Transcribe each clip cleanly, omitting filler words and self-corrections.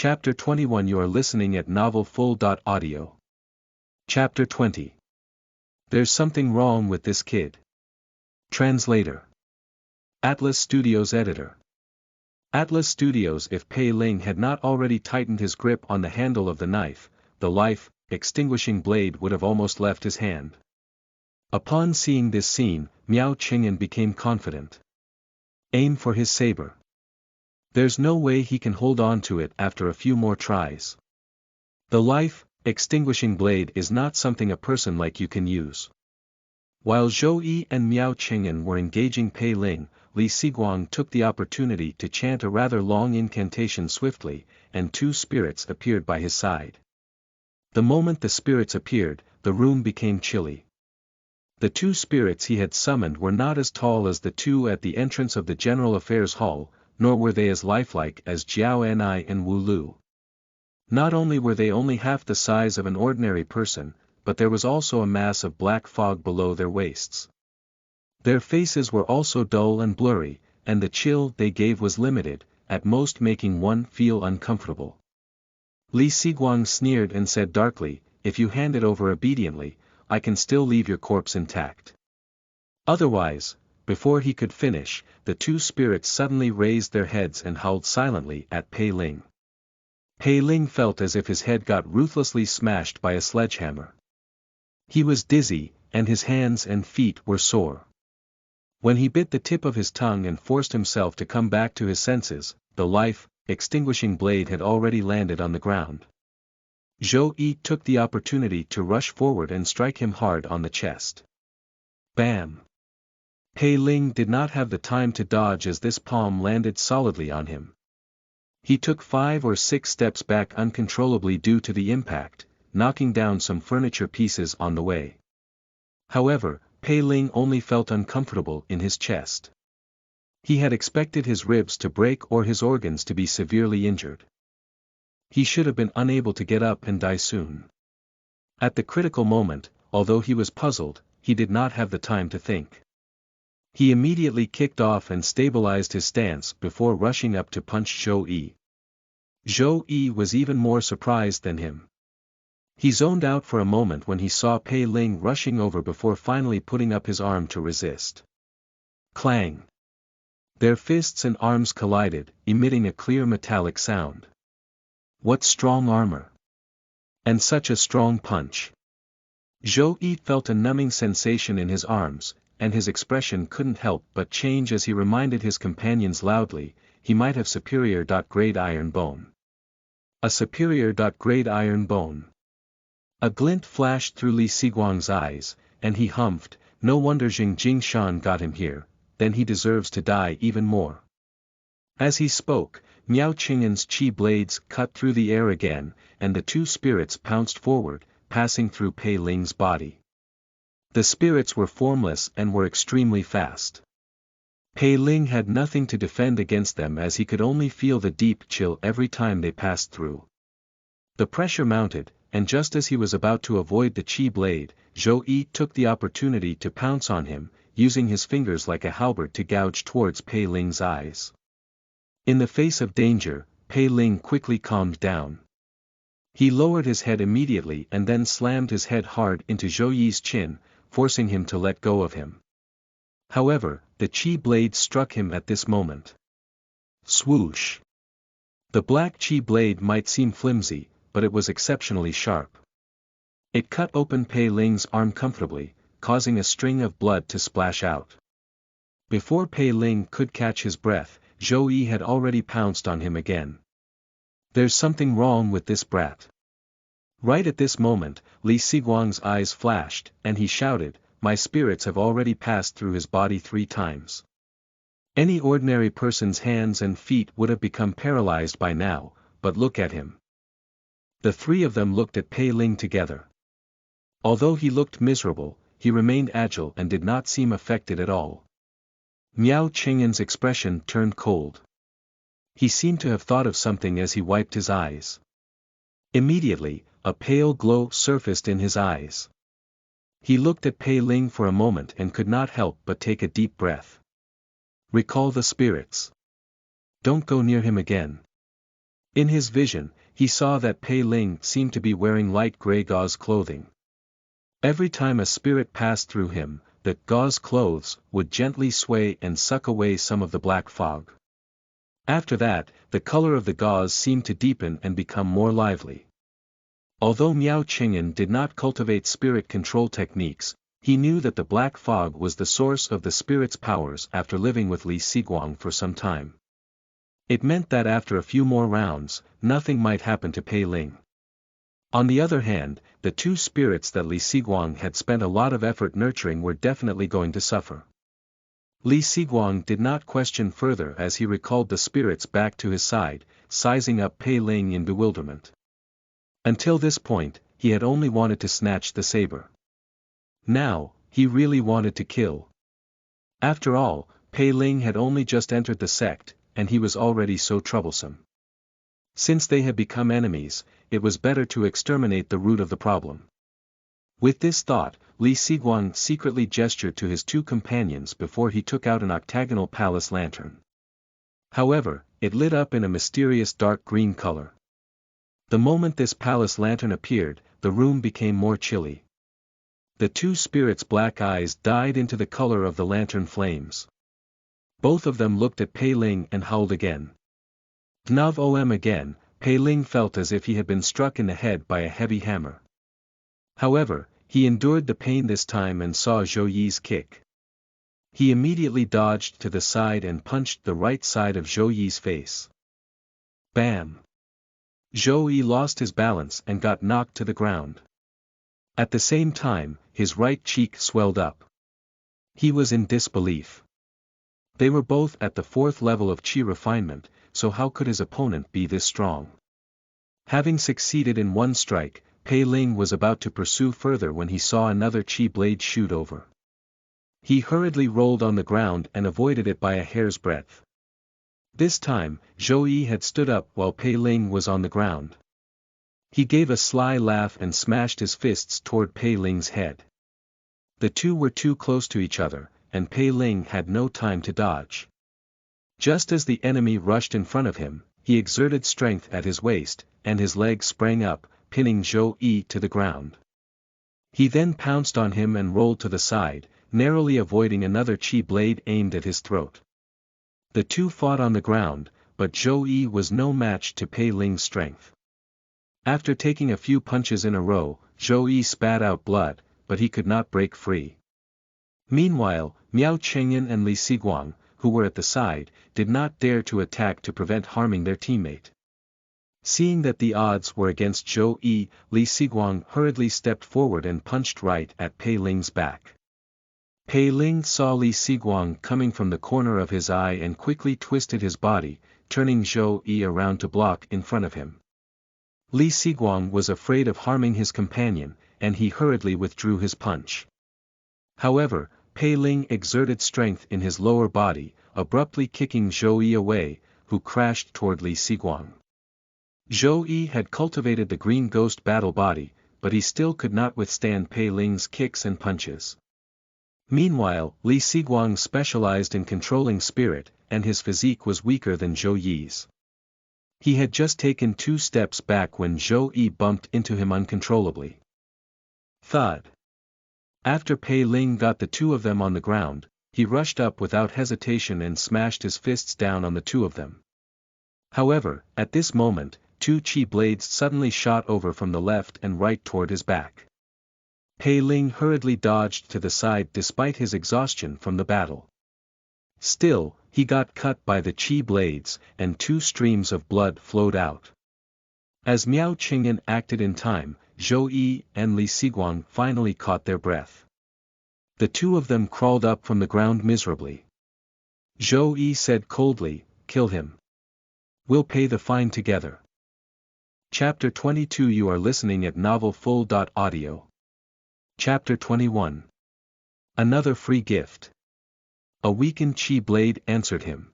Chapter 21. You are listening at novelfull.audio. Chapter 20. There's something wrong with this kid. Translator. Atlas Studios Editor. Atlas Studios. If Pei Ling had not already tightened his grip on the handle of the knife, the life-extinguishing blade would have almost left his hand. Upon seeing this scene, Miao Qingyan became confident. Aim for his saber. There's no way he can hold on to it after a few more tries. The life-extinguishing blade is not something a person like you can use. While Zhou Yi and Miao Qingyan were engaging Pei Ling, Li Siguang took the opportunity to chant a rather long incantation swiftly, and two spirits appeared by his side. The moment the spirits appeared, the room became chilly. The two spirits he had summoned were not as tall as the two at the entrance of the General Affairs Hall, nor were they as lifelike as Jiao Enai and Wu Lu. Not only were they only half the size of an ordinary person, but there was also a mass of black fog below their waists. Their faces were also dull and blurry, and the chill they gave was limited, at most making one feel uncomfortable. Li Siguang sneered and said darkly, "If you hand it over obediently, I can still leave your corpse intact. Otherwise," before he could finish, the two spirits suddenly raised their heads and howled silently at Pei Ling. Pei Ling felt as if his head got ruthlessly smashed by a sledgehammer. He was dizzy, and his hands and feet were sore. When he bit the tip of his tongue and forced himself to come back to his senses, the life-extinguishing blade had already landed on the ground. Zhou Yi took the opportunity to rush forward and strike him hard on the chest. Bam! Pei Ling did not have the time to dodge as this palm landed solidly on him. He took 5 or 6 steps back uncontrollably due to the impact, knocking down some furniture pieces on the way. However, Pei Ling only felt uncomfortable in his chest. He had expected his ribs to break or his organs to be severely injured. He should have been unable to get up and die soon. At the critical moment, although he was puzzled, he did not have the time to think. He immediately kicked off and stabilized his stance before rushing up to punch Zhou Yi. Zhou Yi was even more surprised than him. He zoned out for a moment when he saw Pei Ling rushing over before finally putting up his arm to resist. Clang! Their fists and arms collided, emitting a clear metallic sound. What strong armor! And such a strong punch! Zhou Yi felt a numbing sensation in his arms, and his expression couldn't help but change as he reminded his companions loudly, he might have superior-grade iron bone. A superior-grade iron bone. A glint flashed through Li Siguang's eyes, and he humphed, "No wonder Jingshan got him here, then he deserves to die even more." As he spoke, Miao Qingyan's chi blades cut through the air again, and the two spirits pounced forward, passing through Pei Ling's body. The spirits were formless and were extremely fast. Pei Ling had nothing to defend against them as he could only feel the deep chill every time they passed through. The pressure mounted, and just as he was about to avoid the chi blade, Zhou Yi took the opportunity to pounce on him, using his fingers like a halberd to gouge towards Pei Ling's eyes. In the face of danger, Pei Ling quickly calmed down. He lowered his head immediately and then slammed his head hard into Zhou Yi's chin, forcing him to let go of him. However, the chi blade struck him at this moment. Swoosh! The black chi blade might seem flimsy, but it was exceptionally sharp. It cut open Pei Ling's arm comfortably, causing a string of blood to splash out. Before Pei Ling could catch his breath, Zhou Yi had already pounced on him again. There's something wrong with this brat. Right at this moment, Li Siguang's eyes flashed, and he shouted, "My spirits have already passed through his body 3 times. Any ordinary person's hands and feet would have become paralyzed by now, but look at him." The 3 of them looked at Pei Ling together. Although he looked miserable, he remained agile and did not seem affected at all. Miao Qingyan's expression turned cold. He seemed to have thought of something as he wiped his eyes. Immediately, a pale glow surfaced in his eyes. He looked at Pei Ling for a moment and could not help but take a deep breath. Recall the spirits. Don't go near him again. In his vision, he saw that Pei Ling seemed to be wearing light gray gauze clothing. Every time a spirit passed through him, the gauze clothes would gently sway and suck away some of the black fog. After that, the color of the gauze seemed to deepen and become more lively. Although Miao Qingyan did not cultivate spirit control techniques, he knew that the black fog was the source of the spirit's powers after living with Li Siguang for some time. It meant that after a few more rounds, nothing might happen to Pei Ling. On the other hand, the two spirits that Li Siguang had spent a lot of effort nurturing were definitely going to suffer. Li Siguang did not question further as he recalled the spirits back to his side, sizing up Pei Ling in bewilderment. Until this point, he had only wanted to snatch the saber. Now, he really wanted to kill. After all, Pei Ling had only just entered the sect, and he was already so troublesome. Since they had become enemies, it was better to exterminate the root of the problem. With this thought, Li Siguang secretly gestured to his two companions before he took out an octagonal palace lantern. However, it lit up in a mysterious dark green color. The moment this palace lantern appeared, the room became more chilly. The two spirits' black eyes dyed into the color of the lantern flames. Both of them looked at Pei Ling and howled again. Gnav om again, Pei Ling felt as if he had been struck in the head by a heavy hammer. However, he endured the pain this time and saw Zhou Yi's kick. He immediately dodged to the side and punched the right side of Zhou Yi's face. Bam! Zhou Yi lost his balance and got knocked to the ground. At the same time, his right cheek swelled up. He was in disbelief. They were both at the 4th level of Qi refinement, so how could his opponent be this strong? Having succeeded in one strike, Pei Ling was about to pursue further when he saw another Qi blade shoot over. He hurriedly rolled on the ground and avoided it by a hair's breadth. This time, Zhou Yi had stood up while Pei Ling was on the ground. He gave a sly laugh and smashed his fists toward Pei Ling's head. The two were too close to each other, and Pei Ling had no time to dodge. Just as the enemy rushed in front of him, he exerted strength at his waist, and his leg sprang up, pinning Zhou Yi to the ground. He then pounced on him and rolled to the side, narrowly avoiding another Qi blade aimed at his throat. The two fought on the ground, but Zhou Yi was no match to Pei Ling's strength. After taking a few punches in a row, Zhou Yi spat out blood, but he could not break free. Meanwhile, Miao Qingyan and Li Siguang, who were at the side, did not dare to attack to prevent harming their teammate. Seeing that the odds were against Zhou Yi, Li Siguang hurriedly stepped forward and punched right at Pei Ling's back. Pei Ling saw Li Siguang coming from the corner of his eye and quickly twisted his body, turning Zhou Yi around to block in front of him. Li Siguang was afraid of harming his companion, and he hurriedly withdrew his punch. However, Pei Ling exerted strength in his lower body, abruptly kicking Zhou Yi away, who crashed toward Li Siguang. Zhou Yi had cultivated the green ghost battle body, but he still could not withstand Pei Ling's kicks and punches. Meanwhile, Li Siguang specialized in controlling spirit, and his physique was weaker than Zhou Yi's. He had just taken 2 steps back when Zhou Yi bumped into him uncontrollably. Thud. After Pei Ling got the two of them on the ground, he rushed up without hesitation and smashed his fists down on the two of them. However, at this moment, 2 Qi blades suddenly shot over from the left and right toward his back. Pei Ling hurriedly dodged to the side despite his exhaustion from the battle. Still, he got cut by the Qi blades, and 2 streams of blood flowed out. As Miao Qingyan acted in time, Zhou Yi and Li Siguang finally caught their breath. The two of them crawled up from the ground miserably. Zhou Yi said coldly, "Kill him. We'll pay the fine together." Chapter 22. You are listening at novelfull.audio. Chapter 21. Another free gift. A weakened Qi blade answered him.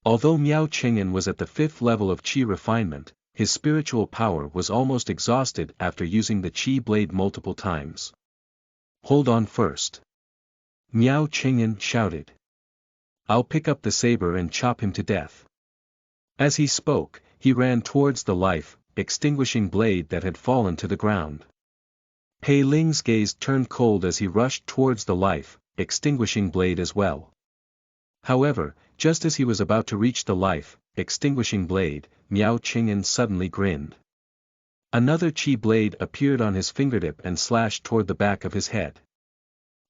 Although Miao Qingyan was at the 5th level of Qi refinement, his spiritual power was almost exhausted after using the Qi blade multiple times. "Hold on first," Miao Qingyan shouted. "I'll pick up the saber and chop him to death." As he spoke, he ran towards the life-extinguishing blade that had fallen to the ground. Pei Ling's gaze turned cold as he rushed towards the life-extinguishing blade as well. However, just as he was about to reach the life-extinguishing blade, Miao Qing'an suddenly grinned. Another chi blade appeared on his fingertip and slashed toward the back of his head.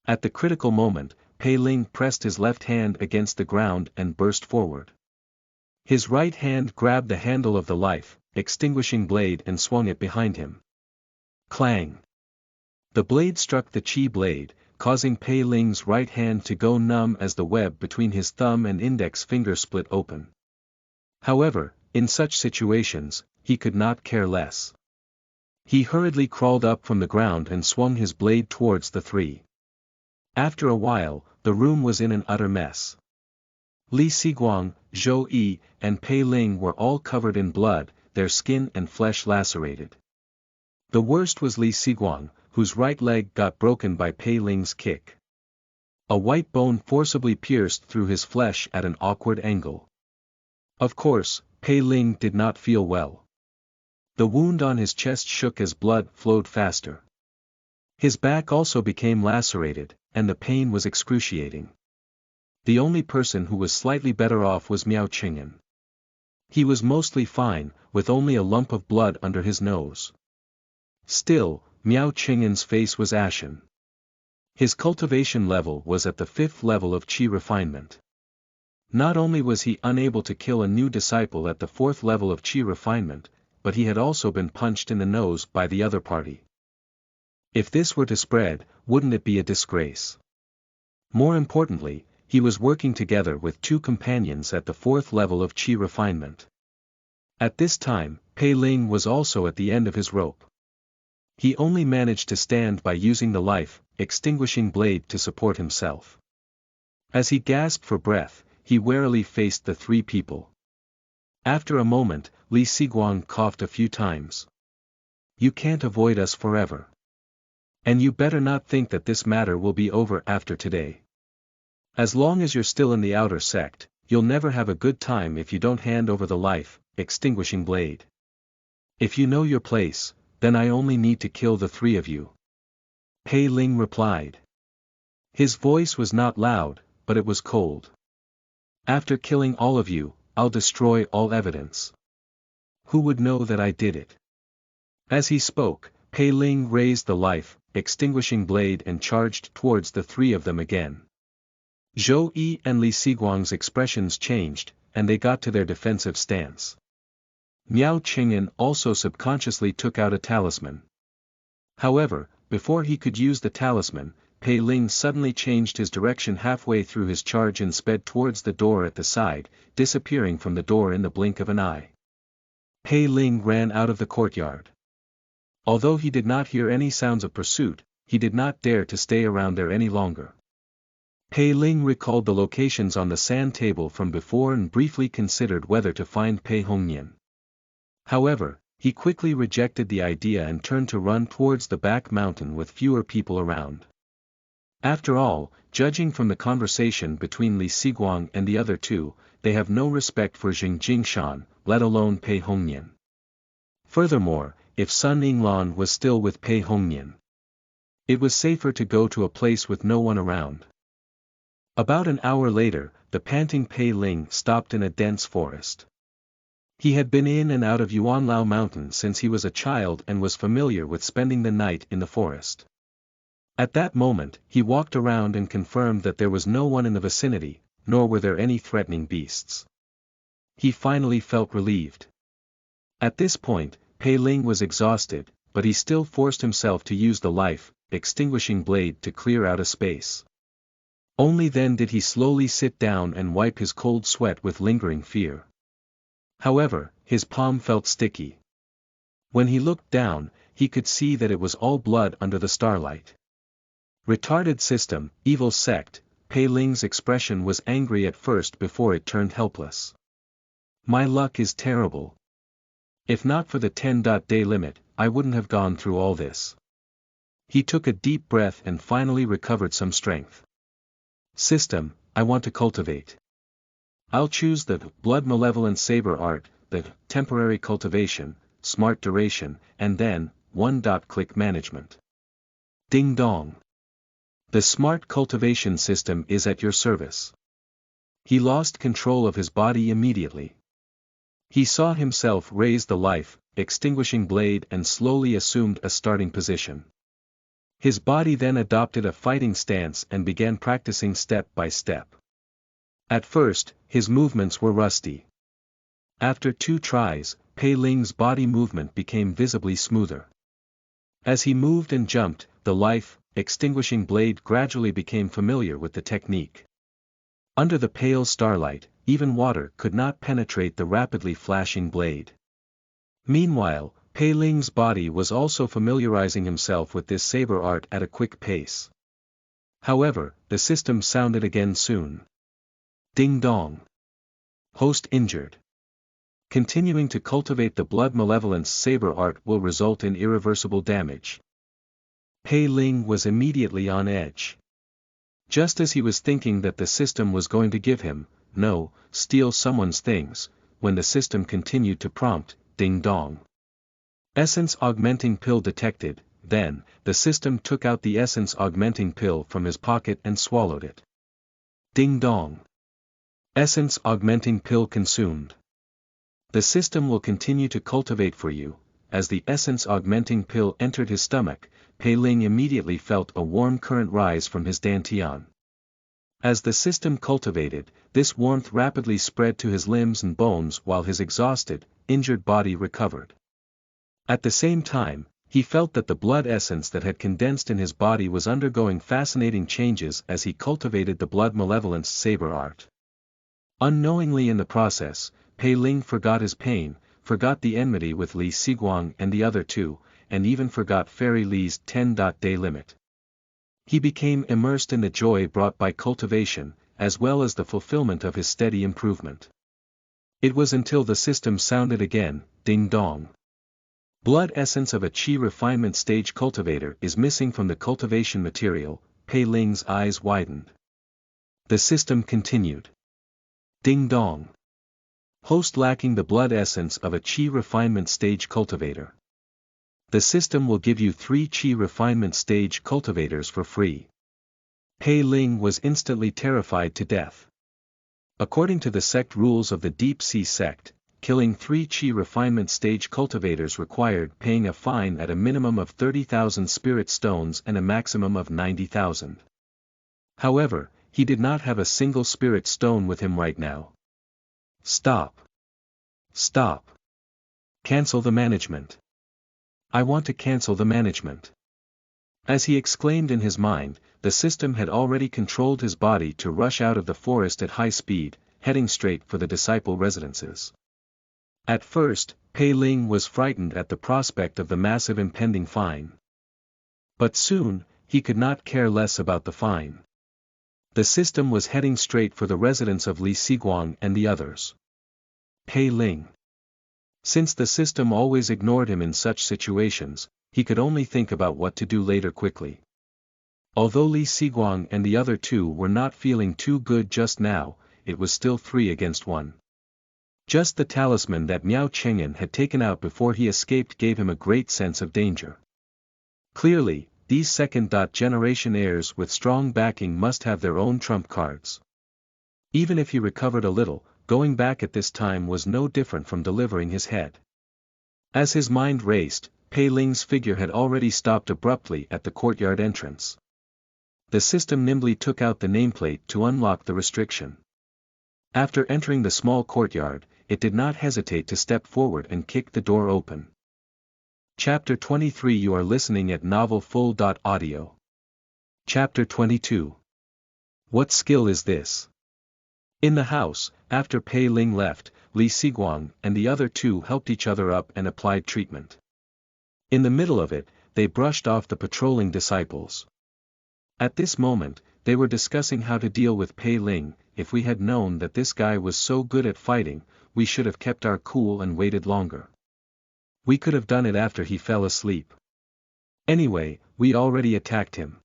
At the critical moment, Pei Ling pressed his left hand against the ground and burst forward. His right hand grabbed the handle of the life-extinguishing blade and swung it behind him. Clang! The blade struck the chi blade, causing Pei Ling's right hand to go numb as the web between his thumb and index finger split open. However, in such situations, he could not care less. He hurriedly crawled up from the ground and swung his blade towards the three. After a while, the room was in an utter mess. Li Siguang, Zhou Yi, and Pei Ling were all covered in blood, their skin and flesh lacerated. The worst was Li Siguang, whose right leg got broken by Pei Ling's kick. A white bone forcibly pierced through his flesh at an awkward angle. Of course, Pei Ling did not feel well. The wound on his chest shook as blood flowed faster. His back also became lacerated, and the pain was excruciating. The only person who was slightly better off was Miao Qing'an. He was mostly fine, with only a lump of blood under his nose. Still, Miao Qing'an's face was ashen. His cultivation level was at the 5th level of qi refinement. Not only was he unable to kill a new disciple at the 4th level of qi refinement, but he had also been punched in the nose by the other party. If this were to spread, wouldn't it be a disgrace? More importantly, he was working together with two companions at the 4th level of qi refinement. At this time, Pei Ling was also at the end of his rope. He only managed to stand by using the life-extinguishing blade to support himself. As he gasped for breath, he warily faced the three people. After a moment, Li Siguang coughed a few times. "You can't avoid us forever. And you better not think that this matter will be over after today. As long as you're still in the outer sect, you'll never have a good time if you don't hand over the life-extinguishing blade. If you know your place, then I only need to kill the three of you." Pei Ling replied. His voice was not loud, but it was cold. "After killing all of you, I'll destroy all evidence. Who would know that I did it?" As he spoke, Pei Ling raised the life-extinguishing blade and charged towards the three of them again. Zhou Yi and Li Siguang's expressions changed, and they got to their defensive stance. Miao Qing'an also subconsciously took out a talisman. However, before he could use the talisman, Pei Ling suddenly changed his direction halfway through his charge and sped towards the door at the side, disappearing from the door in the blink of an eye. Pei Ling ran out of the courtyard. Although he did not hear any sounds of pursuit, he did not dare to stay around there any longer. Pei Ling recalled the locations on the sand table from before and briefly considered whether to find Pei Hongnian. However, he quickly rejected the idea and turned to run towards the back mountain with fewer people around. After all, judging from the conversation between Li Siguang and the other two, they have no respect for Jing Jingshan, let alone Pei Hongnian. Furthermore, if Sun Yinglan was still with Pei Hongnian, it was safer to go to a place with no one around. About an hour later, the panting Pei Ling stopped in a dense forest. He had been in and out of Yuanlao Mountain since he was a child and was familiar with spending the night in the forest. At that moment, he walked around and confirmed that there was no one in the vicinity, nor were there any threatening beasts. He finally felt relieved. At this point, Pei Ling was exhausted, but he still forced himself to use the life-extinguishing blade to clear out a space. Only then did he slowly sit down and wipe his cold sweat with lingering fear. However, his palm felt sticky. When he looked down, he could see that it was all blood under the starlight. Retarded system, evil sect. Pei Ling's expression was angry at first before it turned helpless. My luck is terrible. If not for the 10-day limit, I wouldn't have gone through all this. He took a deep breath and finally recovered some strength. System, I want to cultivate. I'll choose the blood malevolent saber art, the temporary cultivation, smart duration, and then, one-click management. Ding dong. The smart cultivation system is at your service. He lost control of his body immediately. He saw himself raise the life, extinguishing blade and slowly assumed a starting position. His body then adopted a fighting stance and began practicing step by step. At first, his movements were rusty. After 2 tries, Pei Ling's body movement became visibly smoother. As he moved and jumped, the life, extinguishing blade gradually became familiar with the technique. Under the pale starlight, even water could not penetrate the rapidly flashing blade. Meanwhile, Pei Ling's body was also familiarizing himself with this saber art at a quick pace. However, the system sounded again soon. Ding dong. Host injured. Continuing to cultivate the blood malevolence saber art will result in irreversible damage. Pei Ling was immediately on edge. Just as he was thinking that the system was going to give him, no, steal someone's things, when the system continued to prompt, ding dong. Essence augmenting pill detected, then, the system took out the essence augmenting pill from his pocket and swallowed it. Ding dong. Essence augmenting pill consumed. The system will continue to cultivate for you. As the essence augmenting pill entered his stomach, Pei Ling immediately felt a warm current rise from his dantian. As the system cultivated, this warmth rapidly spread to his limbs and bones while his exhausted, injured body recovered. At the same time, he felt that the blood essence that had condensed in his body was undergoing fascinating changes as he cultivated the blood malevolence saber art. Unknowingly in the process, Pei Ling forgot his pain, forgot the enmity with Li Siguang and the other 2, and even forgot Fairy Li's 10-day limit. He became immersed in the joy brought by cultivation, as well as the fulfillment of his steady improvement. It was until the system sounded again, ding dong. Blood essence of a Qi refinement stage cultivator is missing from the cultivation material. Pei Ling's eyes widened. The system continued. Ding dong. Host lacking the blood essence of a Qi refinement stage cultivator. The system will give you 3 Qi refinement stage cultivators for free. Pei Ling was instantly terrified to death. According to the sect rules of the Deep Sea sect, killing 3 Qi refinement stage cultivators required paying a fine at a minimum of 30,000 spirit stones and a maximum of 90,000. However, he did not have a single spirit stone with him right now. Stop. Stop. Cancel the management. I want to cancel the management. As he exclaimed in his mind, the system had already controlled his body to rush out of the forest at high speed, heading straight for the disciple residences. At first, Pei Ling was frightened at the prospect of the massive impending fine. But soon, he could not care less about the fine. The system was heading straight for the residence of Li Siguang and the others. Pei Ling. Since the system always ignored him in such situations, he could only think about what to do later quickly. Although Li Siguang and the other 2 were not feeling too good just now, it was still 3 against 1. Just the talisman that Miao Cheng'an had taken out before he escaped gave him a great sense of danger. Clearly, these second-generation heirs with strong backing must have their own trump cards. Even if he recovered a little, going back at this time was no different from delivering his head. As his mind raced, Pei Ling's figure had already stopped abruptly at the courtyard entrance. The system nimbly took out the nameplate to unlock the restriction. After entering the small courtyard, it did not hesitate to step forward and kick the door open. Chapter 23. You are listening at novelfull.audio. Chapter 22. What skill is this? In the house, after Pei Ling left, Li Siguang and the other 2 helped each other up and applied treatment. In the middle of it, they brushed off the patrolling disciples. At this moment, they were discussing how to deal with Pei Ling. If we had known that this guy was so good at fighting, we should have kept our cool and waited longer. We could have done it after he fell asleep. Anyway, we already attacked him.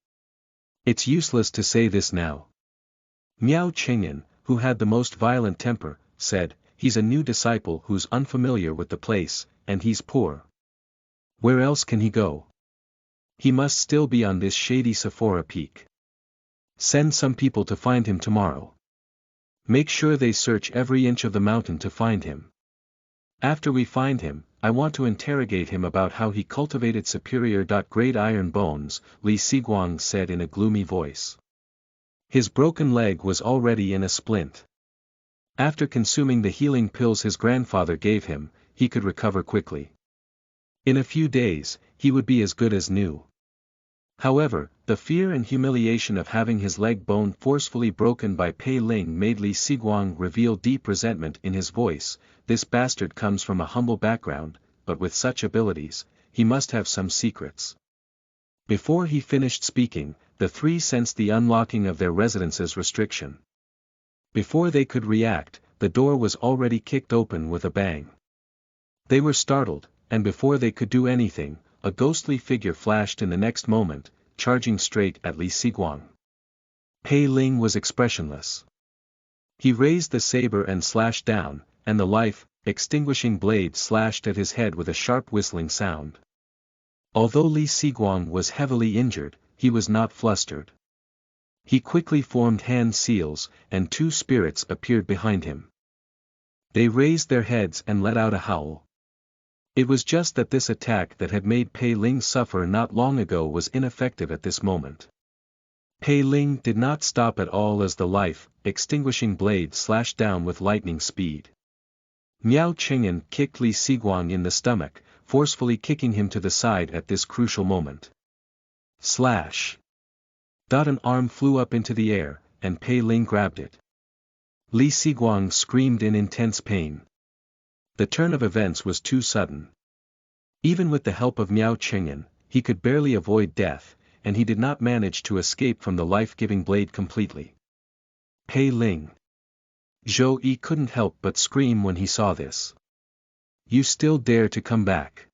It's useless to say this now. Miao Cheng'an, who had the most violent temper, said, "He's a new disciple who's unfamiliar with the place, and he's poor. Where else can he go? He must still be on this shady Sephora peak. Send some people to find him tomorrow. Make sure they search every inch of the mountain to find him. After we find him, I want to interrogate him about how he cultivated superior great iron bones," Li Siguang said in a gloomy voice. His broken leg was already in a splint. After consuming the healing pills his grandfather gave him, he could recover quickly. In a few days, he would be as good as new. However, the fear and humiliation of having his leg bone forcefully broken by Pei Ling made Li Siguang reveal deep resentment in his voice. "This bastard comes from a humble background, but with such abilities, he must have some secrets." Before he finished speaking, the three sensed the unlocking of their residence's restriction. Before they could react, the door was already kicked open with a bang. They were startled, and before they could do anything, a ghostly figure flashed in the next moment, charging straight at Li Siguang. Pei Ling was expressionless. He raised the saber and slashed down, and the life-extinguishing blade slashed at his head with a sharp whistling sound. Although Li Siguang was heavily injured, he was not flustered. He quickly formed hand seals, and two spirits appeared behind him. They raised their heads and let out a howl. It was just that this attack that had made Pei Ling suffer not long ago was ineffective at this moment. Pei Ling did not stop at all as the life-extinguishing blade slashed down with lightning speed. Miao Qing'an kicked Li Siguang in the stomach, forcefully kicking him to the side at this crucial moment. Slash! An arm flew up into the air, and Pei Ling grabbed it. Li Siguang screamed in intense pain. The turn of events was too sudden. Even with the help of Miao Qing'an, he could barely avoid death, and he did not manage to escape from the life-giving blade completely. Pei Ling. Zhou Yi couldn't help but scream when he saw this. "You still dare to come back?"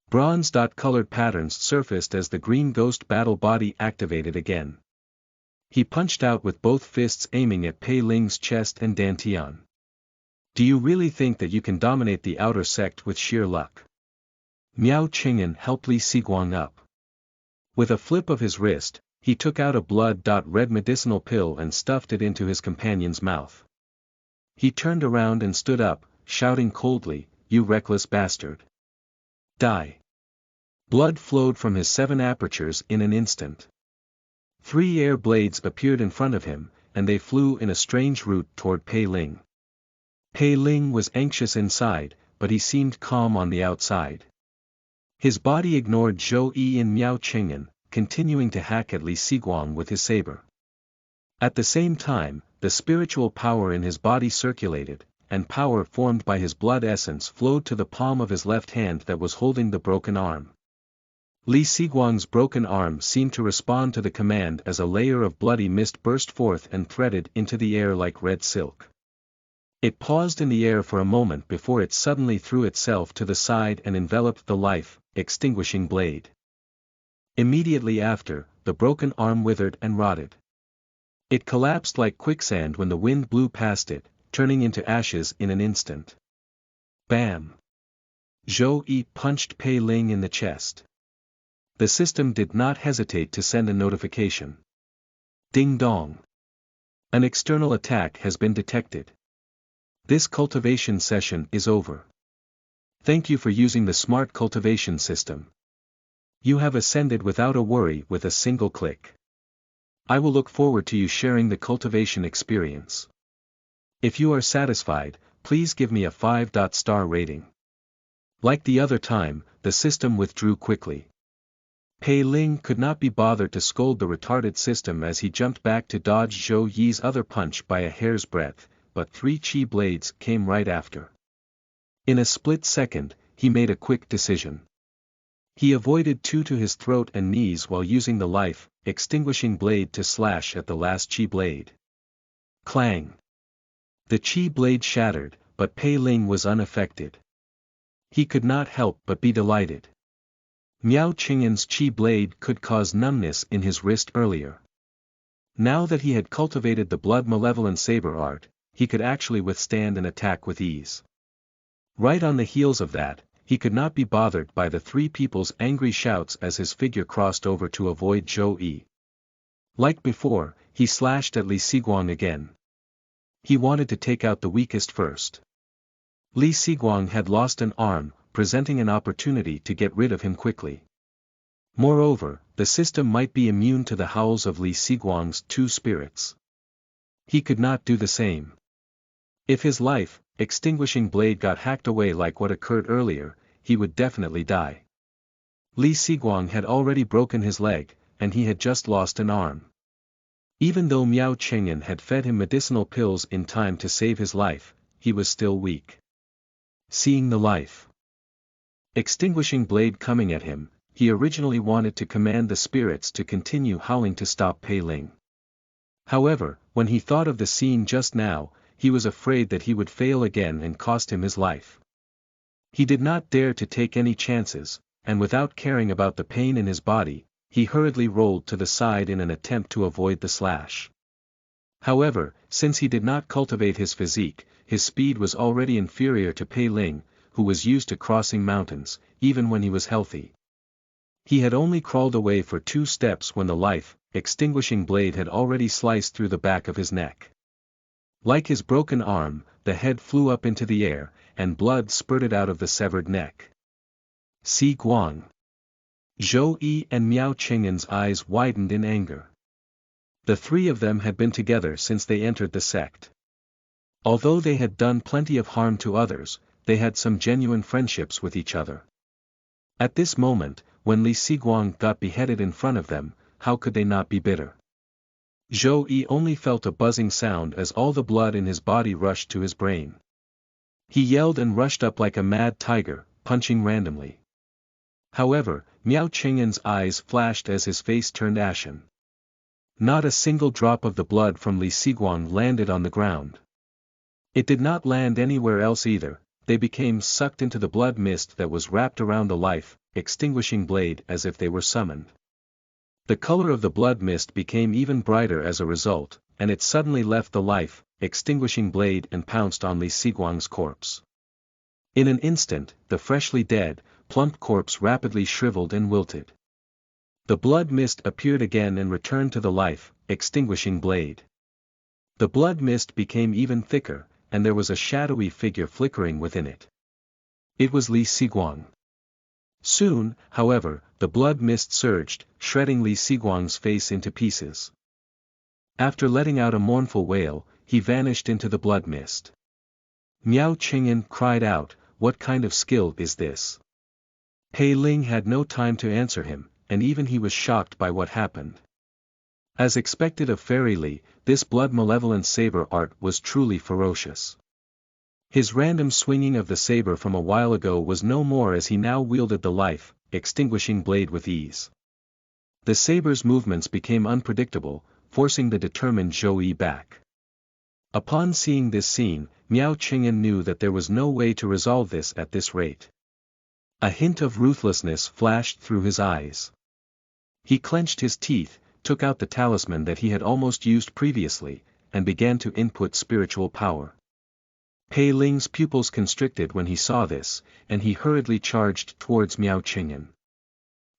Bronze-colored patterns surfaced as the green ghost battle body activated again. He punched out with both fists aiming at Pei Ling's chest and dantian. "Do you really think that you can dominate the outer sect with sheer luck?" Miao Qing'an helped Li Siguang up. With a flip of his wrist, he took out a blood-red medicinal pill and stuffed it into his companion's mouth. He turned around and stood up, shouting coldly, "You reckless bastard! Die!" Blood flowed from his 7 apertures in an instant. 3 air blades appeared in front of him, and they flew in a strange route toward Pei Ling. Pei Ling was anxious inside, but he seemed calm on the outside. His body ignored Zhou Yi and Miao Qing'an, continuing to hack at Li Siguang with his saber. At the same time, the spiritual power in his body circulated, and power formed by his blood essence flowed to the palm of his left hand that was holding the broken arm. Li Siguang's broken arm seemed to respond to the command as a layer of bloody mist burst forth and threaded into the air like red silk. It paused in the air for a moment before it suddenly threw itself to the side and enveloped the life-extinguishing blade. Immediately after, the broken arm withered and rotted. It collapsed like quicksand when the wind blew past it, turning into ashes in an instant. Bam! Zhou Yi punched Pei Ling in the chest. The system did not hesitate to send a notification. Ding dong! An external attack has been detected. This cultivation session is over. Thank you for using the smart cultivation system. You have ascended without a worry with a single click. I will look forward to you sharing the cultivation experience. If you are satisfied, please give me a 5-star rating. Like the other time, the system withdrew quickly. Pei Ling could not be bothered to scold the retarded system as he jumped back to dodge Zhou Yi's other punch by a hair's breadth, but 3 chi blades came right after. In a split second, he made a quick decision. He avoided 2 to his throat and knees while using the life-extinguishing blade to slash at the last chi blade. Clang! The chi blade shattered, but Pei Ling was unaffected. He could not help but be delighted. Miao Qing'an's chi blade could cause numbness in his wrist earlier. Now that he had cultivated the blood malevolent saber art, he could actually withstand an attack with ease. Right on the heels of that, he could not be bothered by the three people's angry shouts as his figure crossed over to avoid Zhou Yi. Like before, he slashed at Li Siguang again. He wanted to take out the weakest first. Li Siguang had lost an arm, presenting an opportunity to get rid of him quickly. Moreover, the system might be immune to the howls of Li Siguang's two spirits. He could not do the same. If his life, extinguishing blade got hacked away like what occurred earlier, he would definitely die. Li Siguang had already broken his leg, and he had just lost an arm. Even though Miao Qingyan had fed him medicinal pills in time to save his life, he was still weak. Seeing the life extinguishing blade coming at him, he originally wanted to command the spirits to continue howling to stop Pei Ling. However, when he thought of the scene just now, he was afraid that he would fail again and cost him his life. He did not dare to take any chances, and without caring about the pain in his body, he hurriedly rolled to the side in an attempt to avoid the slash. However, since he did not cultivate his physique, his speed was already inferior to Pei Ling, who was used to crossing mountains, even when he was healthy. He had only crawled away for 2 steps when the life-extinguishing blade had already sliced through the back of his neck. Like his broken arm, the head flew up into the air, and blood spurted out of the severed neck. Si Guang. Zhou Yi and Miao Qingyan's eyes widened in anger. The three of them had been together since they entered the sect. Although they had done plenty of harm to others, they had some genuine friendships with each other. At this moment, when Li Siguang got beheaded in front of them, how could they not be bitter? Zhou Yi only felt a buzzing sound as all the blood in his body rushed to his brain. He yelled and rushed up like a mad tiger, punching randomly. However, Miao Qingyan's eyes flashed as his face turned ashen. Not a single drop of the blood from Li Siguang landed on the ground. It did not land anywhere else either. They became sucked into the blood mist that was wrapped around the life-extinguishing blade as if they were summoned. The color of the blood mist became even brighter as a result, and it suddenly left the life-extinguishing blade and pounced on Li Siguang's corpse. In an instant, the freshly dead, plump corpse rapidly shriveled and wilted. The blood mist appeared again and returned to the life-extinguishing blade. The blood mist became even thicker, and there was a shadowy figure flickering within it. It was Li Siguang. Soon, however, the blood mist surged, shredding Li Siguang's face into pieces. After letting out a mournful wail, he vanished into the blood mist. Miao Qingyan cried out, "What kind of skill is this?" Pei Ling had no time to answer him, and even he was shocked by what happened. As expected of Fairy Li, this blood-malevolent saber art was truly ferocious. His random swinging of the saber from a while ago was no more as he now wielded the life-extinguishing blade with ease. The saber's movements became unpredictable, forcing the determined Zhou Yi back. Upon seeing this scene, Miao Qingyan knew that there was no way to resolve this at this rate. A hint of ruthlessness flashed through his eyes. He clenched his teeth, took out the talisman that he had almost used previously, and began to input spiritual power. Pei Ling's pupils constricted when he saw this, and he hurriedly charged towards Miao Qingyan.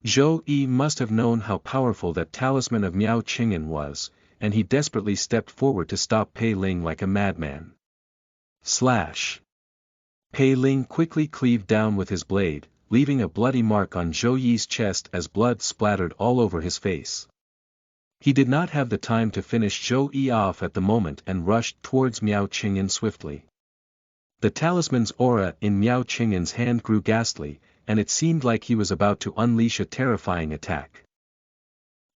Zhou Yi must have known how powerful that talisman of Miao Qingyan was, and he desperately stepped forward to stop Pei Ling like a madman. Slash! Pei Ling quickly cleaved down with his blade, leaving a bloody mark on Zhou Yi's chest as blood splattered all over his face. He did not have the time to finish Zhou Yi off at the moment and rushed towards Miao Qingyan swiftly. The talisman's aura in Miao Qingyan's hand grew ghastly, and it seemed like he was about to unleash a terrifying attack.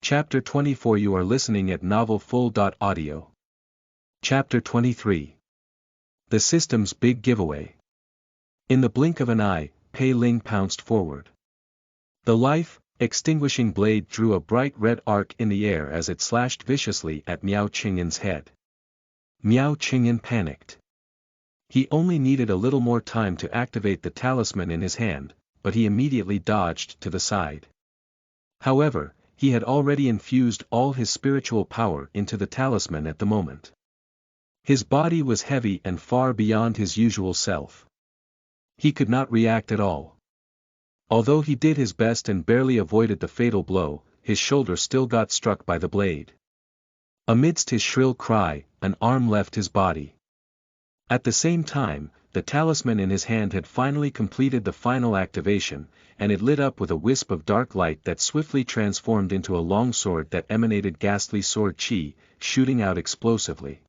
Chapter 24 You are listening at novelfull.audio. Chapter 23 The System's Big Giveaway. In the blink of an eye, Pei Ling pounced forward. The life-extinguishing blade drew a bright red arc in the air as it slashed viciously at Miao Qingyan's head. Miao Qingyan panicked. He only needed a little more time to activate the talisman in his hand, but he immediately dodged to the side. However, he had already infused all his spiritual power into the talisman at the moment. His body was heavy and far beyond his usual self. He could not react at all. Although he did his best and barely avoided the fatal blow, his shoulder still got struck by the blade. Amidst his shrill cry, an arm left his body. At the same time, the talisman in his hand had finally completed the final activation, and it lit up with a wisp of dark light that swiftly transformed into a long sword that emanated ghastly sword chi, shooting out explosively.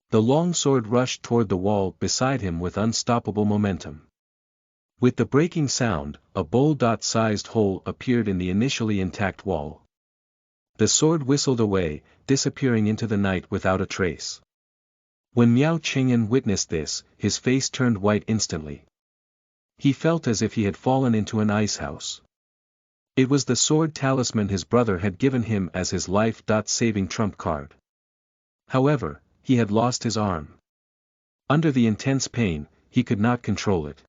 The long sword rushed toward the wall beside him with unstoppable momentum. With the breaking sound, a bowl-sized hole appeared in the initially intact wall. The sword whistled away, disappearing into the night without a trace. When Miao Qingyan witnessed this, his face turned white instantly. He felt as if he had fallen into an icehouse. It was the sword talisman his brother had given him as his life-saving trump card. However, he had lost his arm. Under the intense pain, he could not control it.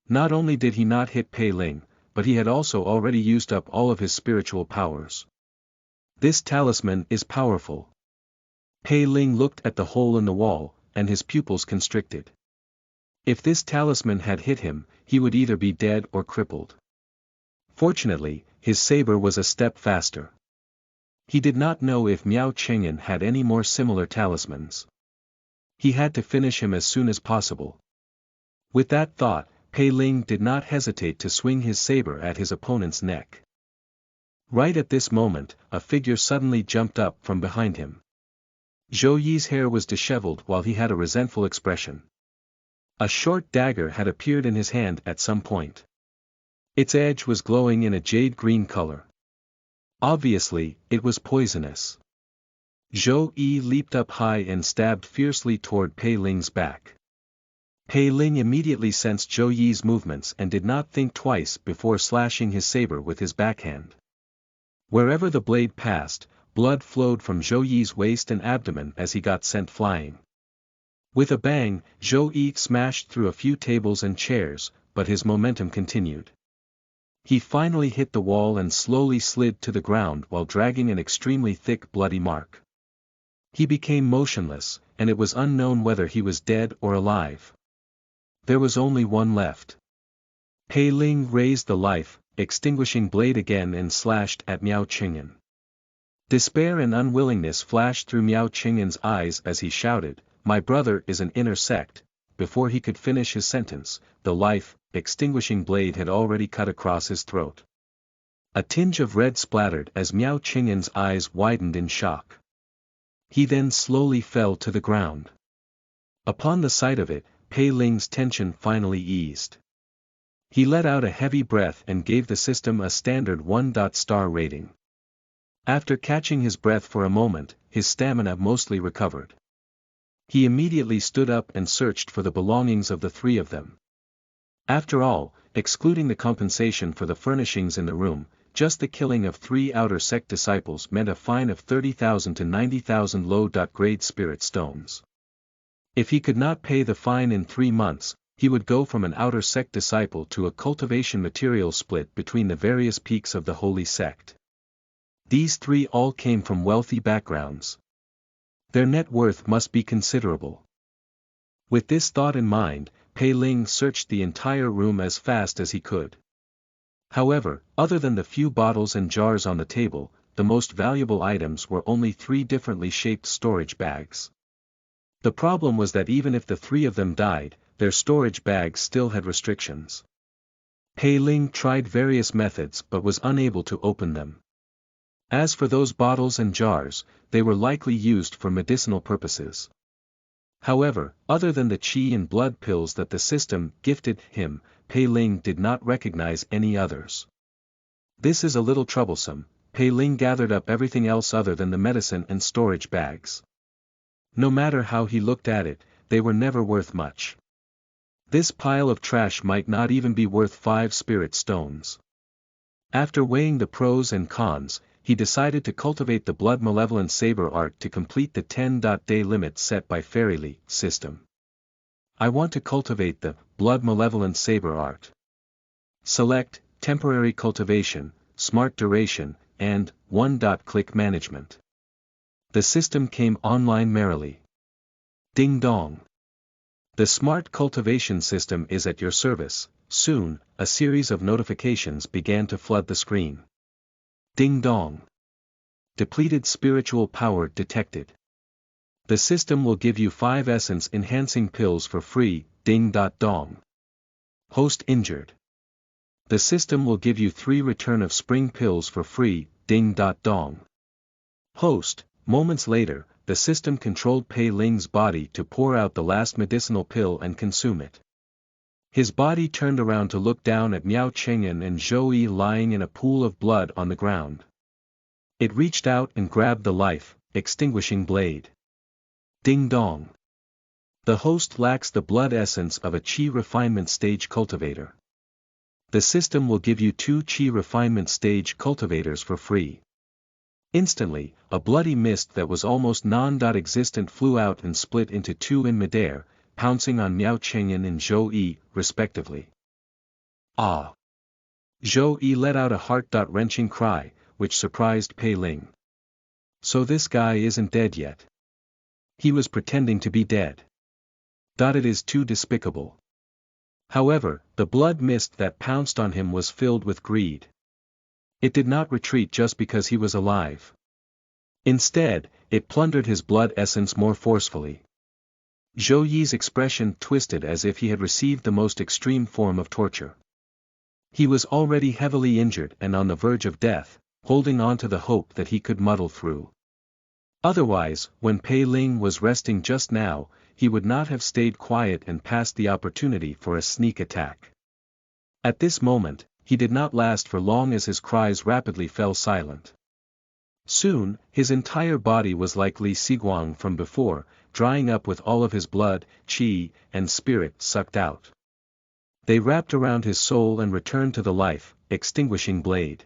Not only did he not hit Pei Ling, but he had also already used up all of his spiritual powers. This talisman is powerful. Pei Ling looked at the hole in the wall, and his pupils constricted. If this talisman had hit him, he would either be dead or crippled. Fortunately, his saber was a step faster. He did not know if Miao Qingyan had any more similar talismans. He had to finish him as soon as possible. With that thought, Pei Ling did not hesitate to swing his saber at his opponent's neck. Right at this moment, a figure suddenly jumped up from behind him. Zhou Yi's hair was disheveled while he had a resentful expression. A short dagger had appeared in his hand at some point. Its edge was glowing in a jade-green color. Obviously, it was poisonous. Zhou Yi leaped up high and stabbed fiercely toward Pei Ling's back. Pei Ling immediately sensed Zhou Yi's movements and did not think twice before slashing his saber with his backhand. Wherever the blade passed, blood flowed from Zhou Yi's waist and abdomen as he got sent flying. With a bang, Zhou Yi smashed through a few tables and chairs, but his momentum continued. He finally hit the wall and slowly slid to the ground while dragging an extremely thick bloody mark. He became motionless, and it was unknown whether he was dead or alive. There was only one left. Pei Ling raised the life-extinguishing blade again and slashed at Miao Qingyan. Despair and unwillingness flashed through Miao Qingyan's eyes as he shouted, "My brother is an inner sect." Before he could finish his sentence, the life-extinguishing blade had already cut across his throat. A tinge of red splattered as Miao Qingyan's eyes widened in shock. He then slowly fell to the ground. Upon the sight of it, Pei Ling's tension finally eased. He let out a heavy breath and gave the system a standard 1-star rating. After catching his breath for a moment, his stamina mostly recovered. He immediately stood up and searched for the belongings of the three of them. After all, excluding the compensation for the furnishings in the room, just the killing of 3 outer sect disciples meant a fine of 30,000 to 90,000 low-grade spirit stones. If he could not pay the fine in 3 months, he would go from an outer sect disciple to a cultivation material split between the various peaks of the holy sect. These 3 all came from wealthy backgrounds. Their net worth must be considerable. With this thought in mind, Pei Ling searched the entire room as fast as he could. However, other than the few bottles and jars on the table, the most valuable items were only 3 differently shaped storage bags. The problem was that even if the 3 of them died, their storage bags still had restrictions. Pei Ling tried various methods but was unable to open them. As for those bottles and jars, they were likely used for medicinal purposes. However, other than the qi and blood pills that the system gifted him, Pei Ling did not recognize any others. This is a little troublesome. Pei Ling gathered up everything else other than the medicine and storage bags. No matter how he looked at it, they were never worth much. This pile of trash might not even be worth 5 spirit stones. After weighing the pros and cons, he decided to cultivate the blood malevolent saber art to complete the 10-day limit set by Fairyly system. I want to cultivate the blood malevolent saber art. Select temporary cultivation, smart duration, and one-click management. The system came online merrily. Ding dong. The smart cultivation system is at your service. Soon, a series of notifications began to flood the screen. Ding dong. Depleted spiritual power detected. The system will give you 5 essence enhancing pills for free. Ding dong. Host injured. The system will give you 3 return of spring pills for free. Ding dong. Host. Moments later, the system controlled Pei Ling's body to pour out the last medicinal pill and consume it. His body turned around to look down at Miao Chengyan and Zhou Yi lying in a pool of blood on the ground. It reached out and grabbed the life-extinguishing blade. Ding dong. The host lacks the blood essence of a qi refinement stage cultivator. The system will give you 2 qi refinement stage cultivators for free. Instantly, a bloody mist that was almost non-existent flew out and split into 2 in midair, pouncing on Miao Chengyan and Zhou Yi, respectively. Ah! Zhou Yi let out a heart-wrenching cry, which surprised Pei Ling. So this guy isn't dead yet. He was pretending to be dead. It is too despicable. However, the blood mist that pounced on him was filled with greed. It did not retreat just because he was alive. Instead, it plundered his blood essence more forcefully. Zhou Yi's expression twisted as if he had received the most extreme form of torture. He was already heavily injured and on the verge of death, holding on to the hope that he could muddle through. Otherwise, when Pei Ling was resting just now, he would not have stayed quiet and passed the opportunity for a sneak attack. At this moment, he did not last for long as his cries rapidly fell silent. Soon, his entire body was like Li Siguang from before, drying up with all of his blood, qi, and spirit sucked out. They wrapped around his soul and returned to the life-extinguishing blade.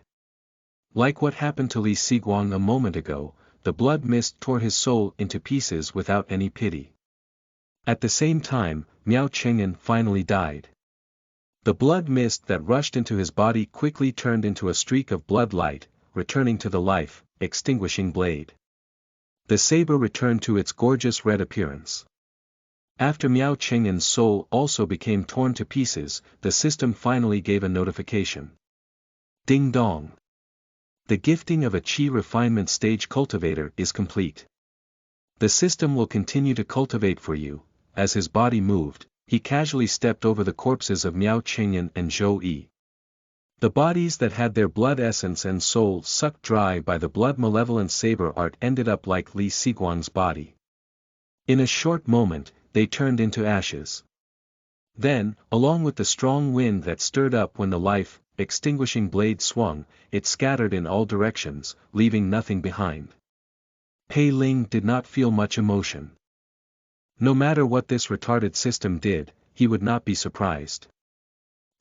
Like what happened to Li Siguang a moment ago, the blood mist tore his soul into pieces without any pity. At the same time, Miao Chengyan finally died. The blood mist that rushed into his body quickly turned into a streak of blood light, returning to the life-extinguishing blade. The saber returned to its gorgeous red appearance. After Miao Chengyan's soul also became torn to pieces, the system finally gave a notification. Ding dong. The gifting of a qi refinement stage cultivator is complete. The system will continue to cultivate for you. As his body moved, he casually stepped over the corpses of Miao Chengyan and Zhou Yi. The bodies that had their blood essence and soul sucked dry by the blood malevolent saber art ended up like Li Siguang's body. In a short moment, they turned into ashes. Then, along with the strong wind that stirred up when the life-extinguishing blade swung, it scattered in all directions, leaving nothing behind. Pei Ling did not feel much emotion. No matter what this retarded system did, he would not be surprised.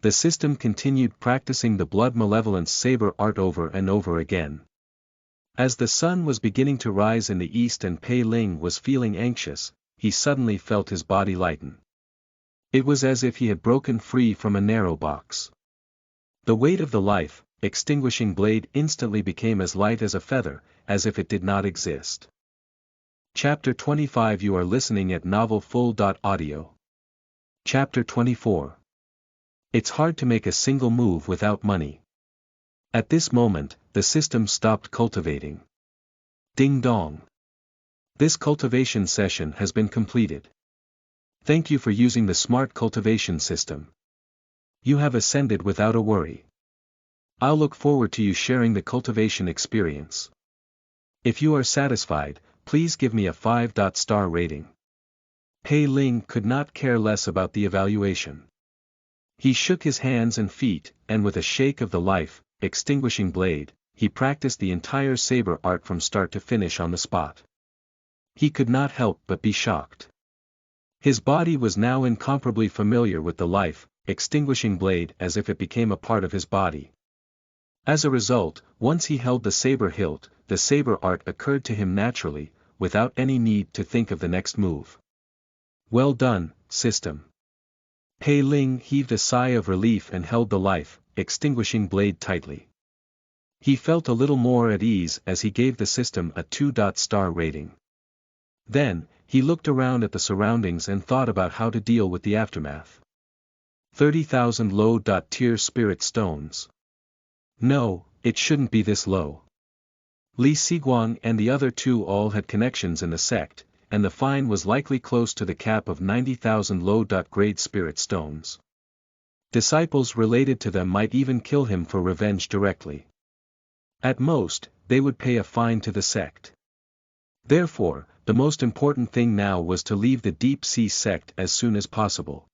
The system continued practicing the blood malevolence saber art over and over again. As the sun was beginning to rise in the east and Pei Ling was feeling anxious, he suddenly felt his body lighten. It was as if he had broken free from a narrow box. The weight of the life-extinguishing blade instantly became as light as a feather, as if it did not exist. Chapter 25. You are listening at novelfull.audio. Chapter 24. It's hard to make a single move without money. At this moment, the system stopped cultivating. Ding dong. This cultivation session has been completed. Thank you for using the smart cultivation system. You have ascended without a worry. I'll look forward to you sharing the cultivation experience. If you are satisfied, please give me a 5-star rating. Pei Ling could not care less about the evaluation. He shook his hands and feet, and with a shake of the life-extinguishing blade, he practiced the entire saber art from start to finish on the spot. He could not help but be shocked. His body was now incomparably familiar with the life-extinguishing blade as if it became a part of his body. As a result, once he held the saber hilt, the saber art occurred to him naturally, without any need to think of the next move. Well done, system. Pei Ling heaved a sigh of relief and held the life-extinguishing blade tightly. He felt a little more at ease as he gave the system a 2-star rating. Then, he looked around at the surroundings and thought about how to deal with the aftermath. 30,000 low-tier spirit stones. No, it shouldn't be this low. Li Siguang and the other two all had connections in the sect, and the fine was likely close to the cap of 90,000 low-grade spirit stones. Disciples related to them might even kill him for revenge directly. At most, they would pay a fine to the sect. Therefore, the most important thing now was to leave the Deep Sea sect as soon as possible.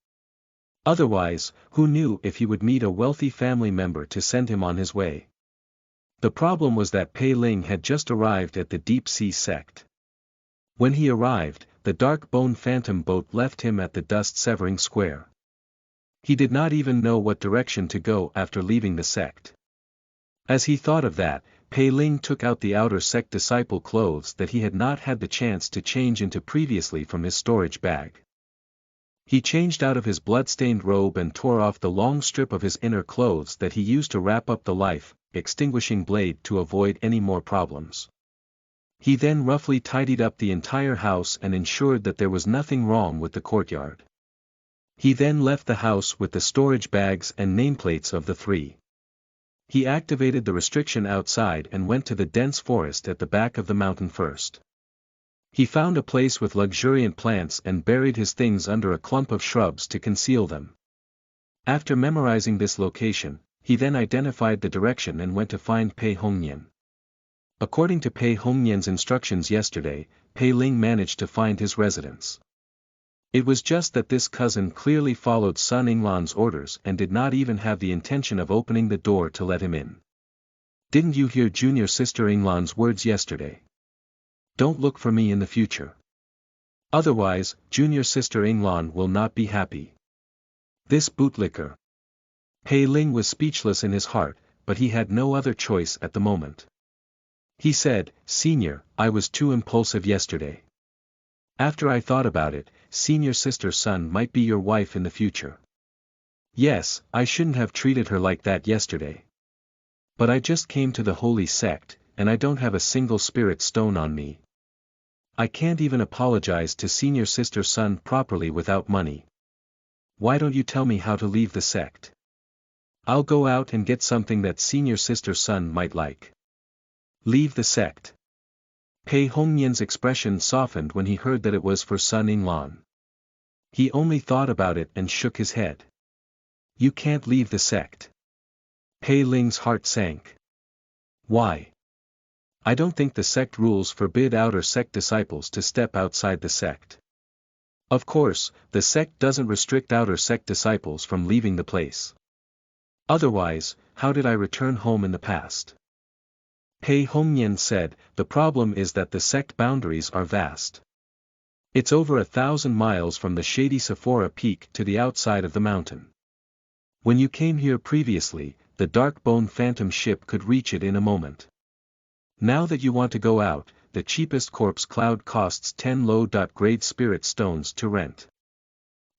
Otherwise, who knew if he would meet a wealthy family member to send him on his way? The problem was that Pei Ling had just arrived at the Deep Sea sect. When he arrived, the dark bone phantom boat left him at the dust-severing square. He did not even know what direction to go after leaving the sect. As he thought of that, Pei Ling took out the outer sect disciple clothes that he had not had the chance to change into previously from his storage bag. He changed out of his blood-stained robe and tore off the long strip of his inner clothes that he used to wrap up the life-extinguishing blade to avoid any more problems. He then roughly tidied up the entire house and ensured that there was nothing wrong with the courtyard. He then left the house with the storage bags and nameplates of the three. He activated the restriction outside and went to the dense forest at the back of the mountain first. He found a place with luxuriant plants and buried his things under a clump of shrubs to conceal them. After memorizing this location, he then identified the direction and went to find Pei Hongnian. According to Pei Hongnian's instructions yesterday, Pei Ling managed to find his residence. It was just that this cousin clearly followed Sun Yinglan's orders and did not even have the intention of opening the door to let him in. Didn't you hear junior sister Yinglan's words yesterday? Don't look for me in the future. Otherwise, junior sister Yinglan will not be happy. This bootlicker. Pei Ling was speechless in his heart, but he had no other choice at the moment. He said, "Senior, I was too impulsive yesterday. After I thought about it, senior sister Sun might be your wife in the future. Yes, I shouldn't have treated her like that yesterday. But I just came to the holy sect, and I don't have a single spirit stone on me. I can't even apologize to senior sister Sun properly without money. Why don't you tell me how to leave the sect? I'll go out and get something that senior sister Sun might like." Leave the sect. Pei Hongnian's expression softened when he heard that it was for Sun Yinglan. He only thought about it and shook his head. "You can't leave the sect." Pei Ling's heart sank. "Why? I don't think the sect rules forbid outer sect disciples to step outside the sect. Of course, the sect doesn't restrict outer sect disciples from leaving the place. Otherwise, how did I return home in the past?" Pei Hongnian said, "The problem is that the sect boundaries are vast. It's over 1,000 miles from the shady Sephora Peak to the outside of the mountain. When you came here previously, the dark bone phantom ship could reach it in a moment. Now that you want to go out, the cheapest corpse cloud costs 10 low-grade spirit stones to rent.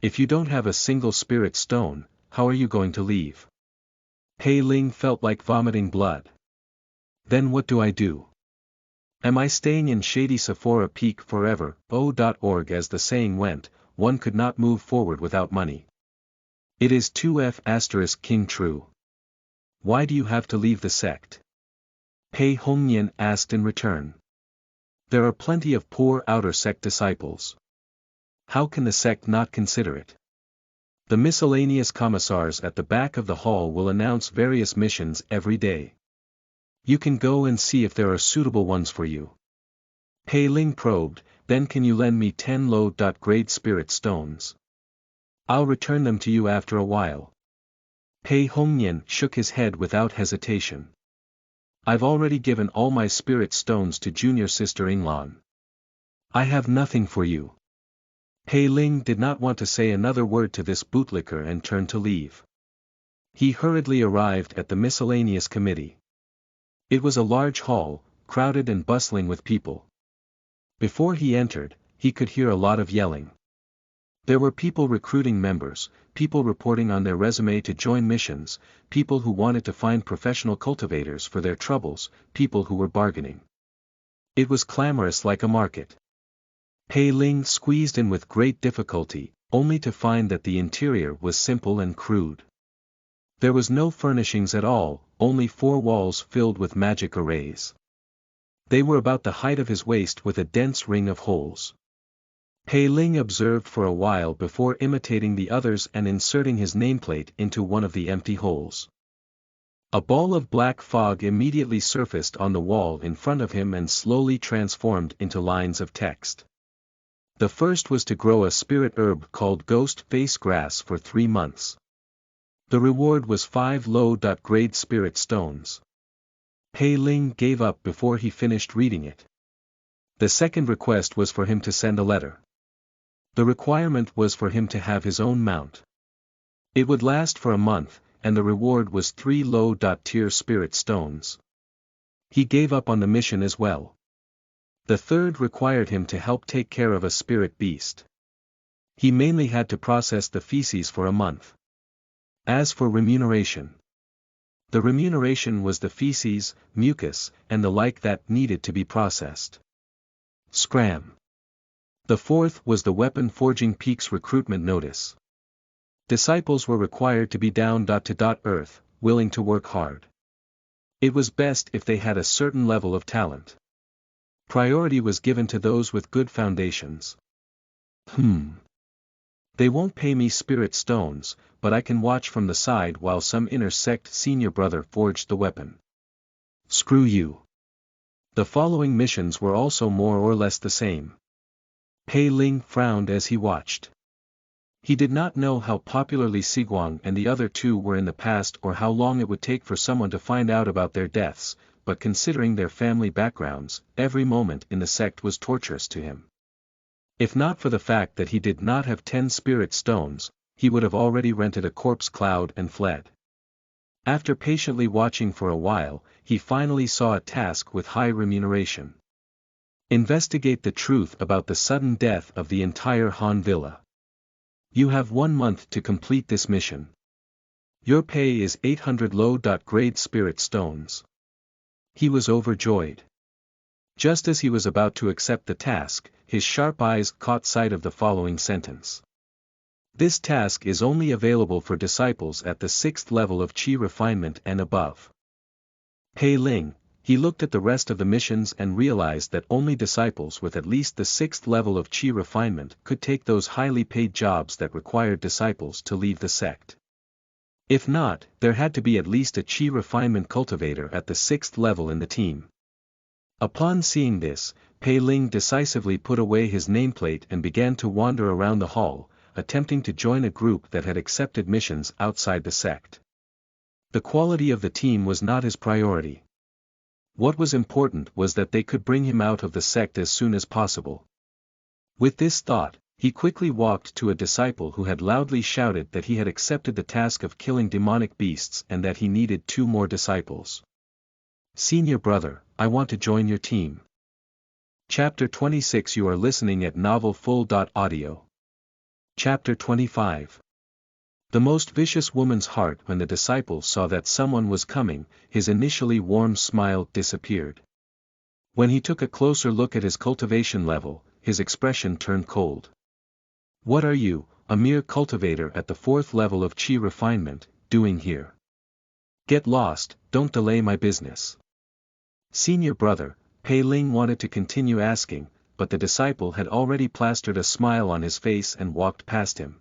If you don't have a single spirit stone, how are you going to leave?" Pei Ling felt like vomiting blood. "Then what do I do? Am I staying in shady Sephora Peak forever?" O.org As the saying went, one could not move forward without money. It is 2F** King true. Why do you have to leave the sect? Pei Hongnian asked in return. There are plenty of poor outer sect disciples. How can the sect not consider it? The miscellaneous commissars at the back of the hall will announce various missions every day. You can go and see if there are suitable ones for you. Pei Ling probed, "Then can you lend me 10 low-grade spirit stones? I'll return them to you after a while." Pei Hongnian shook his head without hesitation. "I've already given all my spirit stones to junior sister Yinglan. I have nothing for you." Pei Ling did not want to say another word to this bootlicker and turned to leave. He hurriedly arrived at the miscellaneous committee. It was a large hall, crowded and bustling with people. Before he entered, he could hear a lot of yelling. There were people recruiting members, people reporting on their resume to join missions, people who wanted to find professional cultivators for their troubles, people who were bargaining. It was clamorous like a market. Pei Ling squeezed in with great difficulty, only to find that the interior was simple and crude. There was no furnishings at all, only 4 walls filled with magic arrays. They were about the height of his waist with a dense ring of holes. Pei Ling observed for a while before imitating the others and inserting his nameplate into one of the empty holes. A ball of black fog immediately surfaced on the wall in front of him and slowly transformed into lines of text. The first was to grow a spirit herb called ghost face grass for 3 months. The reward was 5 low-grade spirit stones. Pei Ling gave up before he finished reading it. The second request was for him to send a letter. The requirement was for him to have his own mount. It would last for a month, and the reward was 3 low-tier spirit stones. He gave up on the mission as well. The third required him to help take care of a spirit beast. He mainly had to process the feces for a month. As for remuneration, the remuneration was the feces, mucus, and the like that needed to be processed. Scram. The fourth was the Weapon Forging Peaks recruitment notice. Disciples were required to be down to earth, willing to work hard. It was best if they had a certain level of talent. Priority was given to those with good foundations. They won't pay me spirit stones, but I can watch from the side while some inner sect senior brother forged the weapon. Screw you. The following missions were also more or less the same. Pei Ling frowned as he watched. He did not know how popular Li Siguang and the other 2 were in the past or how long it would take for someone to find out about their deaths, but considering their family backgrounds, every moment in the sect was torturous to him. If not for the fact that he did not have 10 spirit stones, he would have already rented a corpse cloud and fled. After patiently watching for a while, he finally saw a task with high remuneration. Investigate the truth about the sudden death of the entire Han Villa. You have 1 month to complete this mission. Your pay is 800 low-grade spirit stones. He was overjoyed. Just as he was about to accept the task, his sharp eyes caught sight of the following sentence. This task is only available for disciples at the 6th level of Qi refinement and above. Pei Ling, he looked at the rest of the missions and realized that only disciples with at least the 6th level of Qi refinement could take those highly paid jobs that required disciples to leave the sect. If not, there had to be at least a Qi refinement cultivator at the 6th level in the team. Upon seeing this, Pei Ling decisively put away his nameplate and began to wander around the hall, attempting to join a group that had accepted missions outside the sect. The quality of the team was not his priority. What was important was that they could bring him out of the sect as soon as possible. With this thought, he quickly walked to a disciple who had loudly shouted that he had accepted the task of killing demonic beasts and that he needed 2 more disciples. Senior brother, I want to join your team. Chapter 26. You are listening at novelfull.audio. Chapter 25. The most vicious woman's heart. When the disciple saw that someone was coming, his initially warm smile disappeared. When he took a closer look at his cultivation level, his expression turned cold. What are you, a mere cultivator at the 4th level of Qi refinement, doing here? Get lost, don't delay my business. Senior brother, Pei Ling wanted to continue asking, but the disciple had already plastered a smile on his face and walked past him.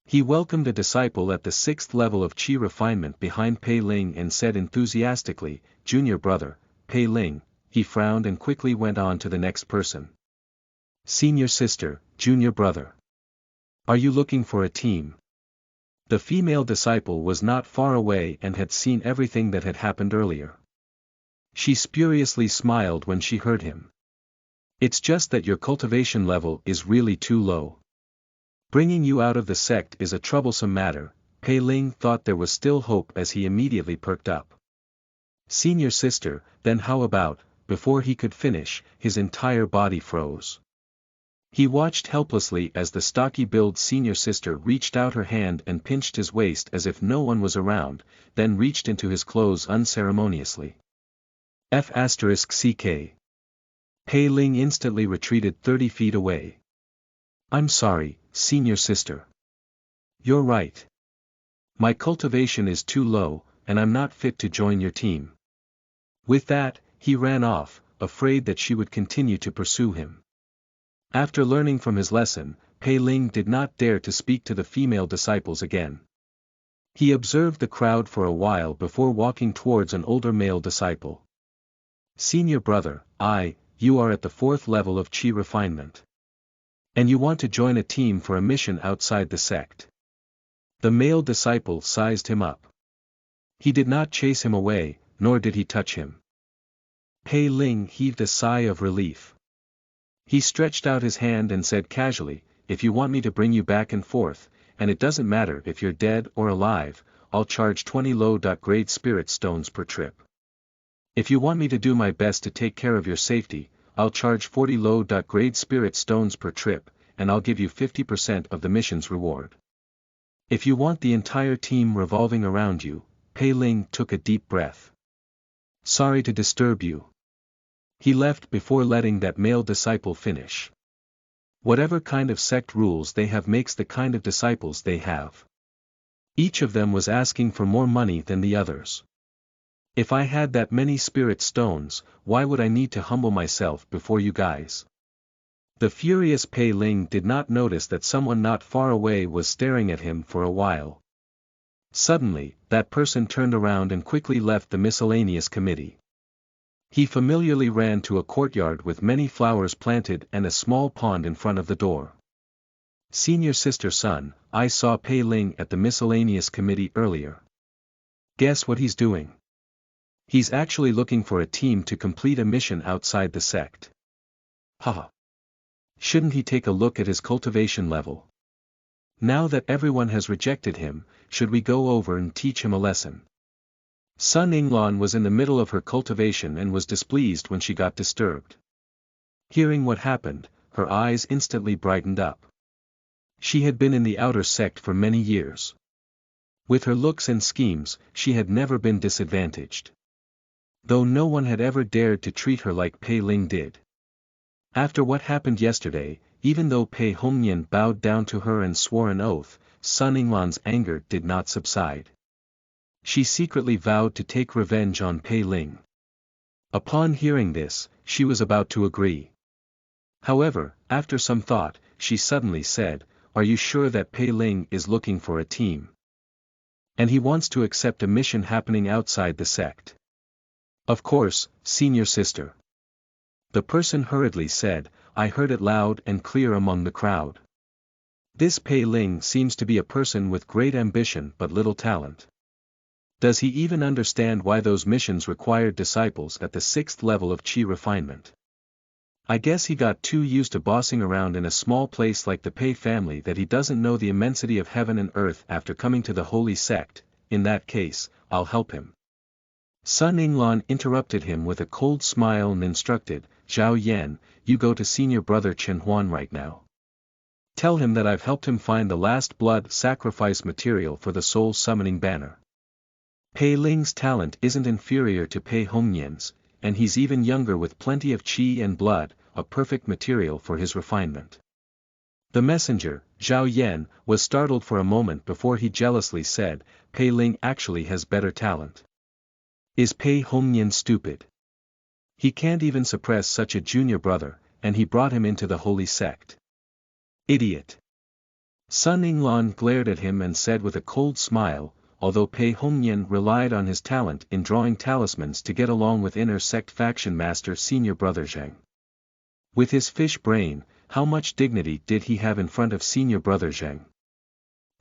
He welcomed a disciple at the 6th level of Qi refinement behind Pei Ling and said enthusiastically, Junior brother, Pei Ling. He frowned and quickly went on to the next person. Senior sister, junior brother. Are you looking for a team? The female disciple was not far away and had seen everything that had happened earlier. She spuriously smiled when she heard him. It's just that your cultivation level is really too low. Bringing you out of the sect is a troublesome matter. Pei Ling thought there was still hope as he immediately perked up. Senior sister, then how about? Before he could finish, his entire body froze. He watched helplessly as the stocky-built senior sister reached out her hand and pinched his waist as if no one was around, then reached into his clothes unceremoniously. F***CK. Pei Ling instantly retreated 30 feet away. I'm sorry, senior sister. You're right. My cultivation is too low, and I'm not fit to join your team. With that, he ran off, afraid that she would continue to pursue him. After learning from his lesson, Pei Ling did not dare to speak to the female disciples again. He observed the crowd for a while before walking towards an older male disciple. Senior brother, you are at the 4th level of Qi refinement. And you want to join a team for a mission outside the sect. The male disciple sized him up. He did not chase him away, nor did he touch him. Pei Ling heaved a sigh of relief. He stretched out his hand and said casually, if you want me to bring you back and forth, and it doesn't matter if you're dead or alive, I'll charge 20 low-grade spirit stones per trip. If you want me to do my best to take care of your safety, I'll charge 40 low-grade spirit stones per trip, and I'll give you 50% of the mission's reward. If you want the entire team revolving around you, Pei Ling took a deep breath. Sorry to disturb you. He left before letting that male disciple finish. Whatever kind of sect rules they have makes the kind of disciples they have. Each of them was asking for more money than the others. If I had that many spirit stones, why would I need to humble myself before you guys? The furious Pei Ling did not notice that someone not far away was staring at him for a while. Suddenly, that person turned around and quickly left the miscellaneous committee. He familiarly ran to a courtyard with many flowers planted and a small pond in front of the door. Senior sister son, I saw Pei Ling at the miscellaneous committee earlier. Guess what he's doing? He's actually looking for a team to complete a mission outside the sect. Haha. Shouldn't he take a look at his cultivation level? Now that everyone has rejected him, should we go over and teach him a lesson? Sun Yinglan was in the middle of her cultivation and was displeased when she got disturbed. Hearing what happened, her eyes instantly brightened up. She had been in the outer sect for many years. With her looks and schemes, she had never been disadvantaged. Though no one had ever dared to treat her like Pei Ling did. After what happened yesterday, even though Pei Hongnian bowed down to her and swore an oath, Sun Yinglan's anger did not subside. She secretly vowed to take revenge on Pei Ling. Upon hearing this, she was about to agree. However, after some thought, she suddenly said, are you sure that Pei Ling is looking for a team? And he wants to accept a mission happening outside the sect? Of course, senior sister. The person hurriedly said, I heard it loud and clear among the crowd. This Pei Ling seems to be a person with great ambition but little talent. Does he even understand why those missions required disciples at the 6th level of Qi refinement? I guess he got too used to bossing around in a small place like the Pei family that he doesn't know the immensity of heaven and earth after coming to the holy sect. In that case, I'll help him. Sun Yinglan interrupted him with a cold smile and instructed, Zhao Yan, you go to senior brother Chen Huan right now. Tell him that I've helped him find the last blood sacrifice material for the soul summoning banner. Pei Ling's talent isn't inferior to Pei Hongnian's, and he's even younger with plenty of qi and blood, a perfect material for his refinement. The messenger, Zhao Yan, was startled for a moment before he jealously said, Pei Ling actually has better talent. Is Pei Hongnian stupid? He can't even suppress such a junior brother, and he brought him into the holy sect. Idiot. Sun Yinglan glared at him and said with a cold smile, although Pei Hongnian relied on his talent in drawing talismans to get along with inner sect faction master senior brother Zheng. With his fish brain, how much dignity did he have in front of senior brother Zheng?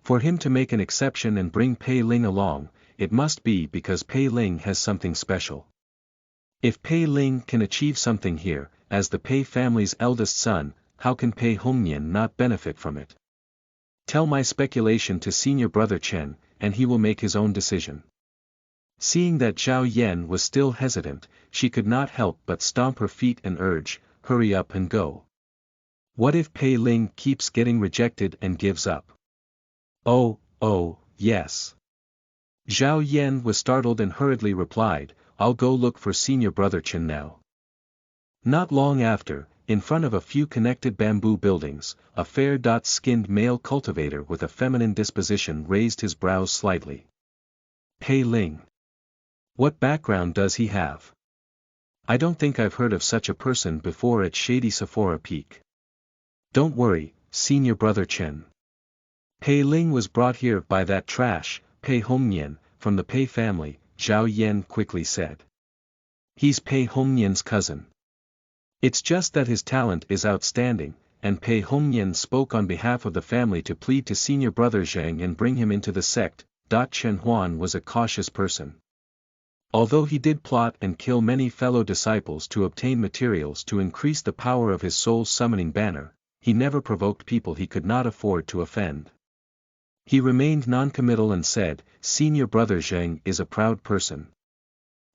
For him to make an exception and bring Pei Ling along, it must be because Pei Ling has something special. If Pei Ling can achieve something here, as the Pei family's eldest son, how can Pei Hongnian not benefit from it? Tell my speculation to senior brother Chen, and he will make his own decision. Seeing that Zhao Yan was still hesitant, she could not help but stomp her feet and urge, hurry up and go. What if Pei Ling keeps getting rejected and gives up? Oh, yes. Zhao Yan was startled and hurriedly replied, I'll go look for senior brother Chen now. Not long after, in front of a few connected bamboo buildings, a fair-skinned male cultivator with a feminine disposition raised his brows slightly. Pei Ling. What background does he have? I don't think I've heard of such a person before at Shady Sephora Peak. Don't worry, senior brother Chen. Pei Ling was brought here by that trash, Pei Hongnian, from the Pei family, Zhao Yan quickly said. He's Pei Hongnian's cousin. It's just that his talent is outstanding, and Pei Hongnian spoke on behalf of the family to plead to senior brother Zhang and bring him into the sect. Chen Huan was a cautious person. Although he did plot and kill many fellow disciples to obtain materials to increase the power of his soul's summoning banner, he never provoked people he could not afford to offend. He remained non-committal and said, Senior brother Zhang is a proud person.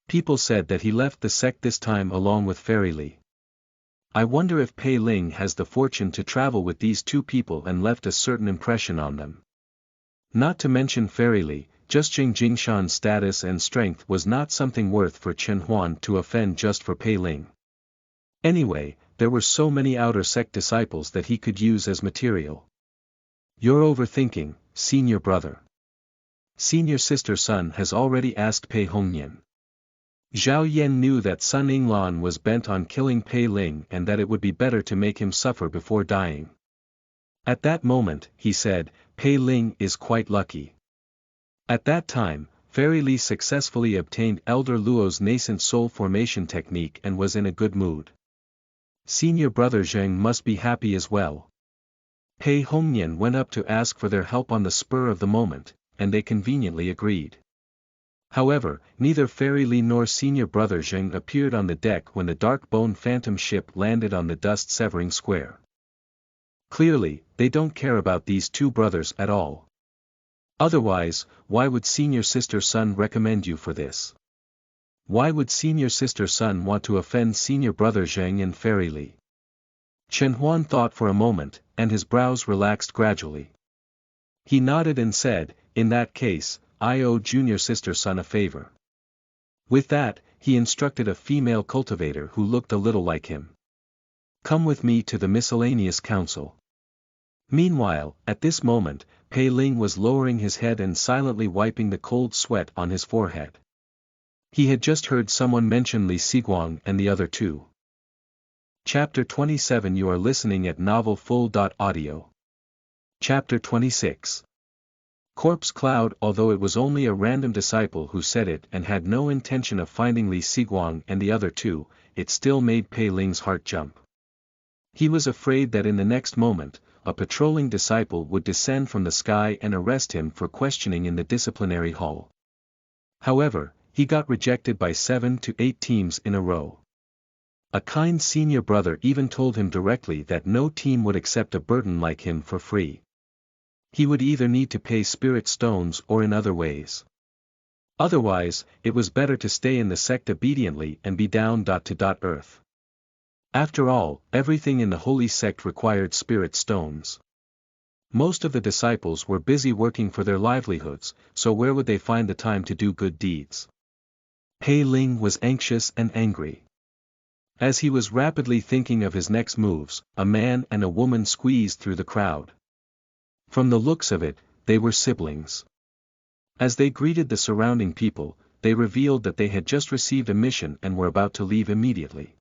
People said that he left the sect this time along with Fairy Li. I wonder if Pei Ling has the fortune to travel with these two people and left a certain impression on them. Not to mention Fairy Li, just Jing Jingshan's status and strength was not something worth for Chen Huan to offend just for Pei Ling. Anyway, there were so many outer sect disciples that he could use as material. You're overthinking, senior brother. Senior sister Sun has already asked Pei Hongnian. Zhao Yan knew that Sun Yinglan was bent on killing Pei Ling and that it would be better to make him suffer before dying. At that moment, he said, Pei Ling is quite lucky. At that time, Fairy Li successfully obtained Elder Luo's nascent soul formation technique and was in a good mood. Senior brother Zheng must be happy as well. Pei Hongnian went up to ask for their help on the spur of the moment, and they conveniently agreed. However, neither Fairy Li nor senior brother Zheng appeared on the deck when the dark bone phantom ship landed on the dust-severing square. Clearly, they don't care about these two brothers at all. Otherwise, why would senior sister Sun recommend you for this? Why would senior sister Sun want to offend senior brother Zheng and Fairy Li? Chen Huan thought for a moment, and his brows relaxed gradually. He nodded and said, in that case, I owe junior sister Sun a favor. With that, he instructed a female cultivator who looked a little like him. Come with me to the miscellaneous council. Meanwhile, at this moment, Pei Ling was lowering his head and silently wiping the cold sweat on his forehead. He had just heard someone mention Li Siguang and the other two. Chapter 27. You are listening at novelfull.audio. Chapter 26. Corpse Cloud. Although it was only a random disciple who said it and had no intention of finding Li Siguang and the other two, it still made Pei Ling's heart jump. He was afraid that in the next moment, a patrolling disciple would descend from the sky and arrest him for questioning in the disciplinary hall. However, he got rejected by 7 to 8 teams in a row. A kind senior brother even told him directly that no team would accept a burden like him for free. He would either need to pay spirit stones or in other ways. Otherwise, it was better to stay in the sect obediently and be down to earth. After all, everything in the holy sect required spirit stones. Most of the disciples were busy working for their livelihoods, so where would they find the time to do good deeds? Pei Ling was anxious and angry. As he was rapidly thinking of his next moves, a man and a woman squeezed through the crowd. From the looks of it, they were siblings. As they greeted the surrounding people, they revealed that they had just received a mission and were about to leave immediately.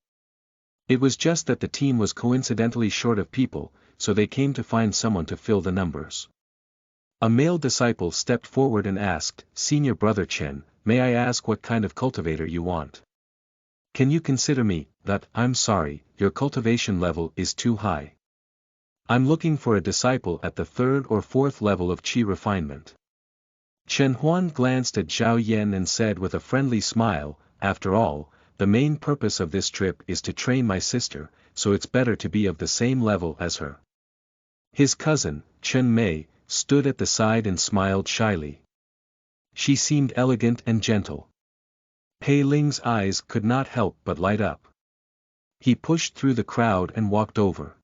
It was just that the team was coincidentally short of people, so they came to find someone to fill the numbers. A male disciple stepped forward and asked, Senior brother Chen, may I ask what kind of cultivator you want? Can you consider me? I'm sorry, your cultivation level is too high. I'm looking for a disciple at the 3rd or 4th level of qi refinement. Chen Huan glanced at Zhao Yan and said with a friendly smile, after all, the main purpose of this trip is to train my sister, so it's better to be of the same level as her. His cousin, Chen Mei, stood at the side and smiled shyly. She seemed elegant and gentle. Pei Ling's eyes could not help but light up. He pushed through the crowd and walked over.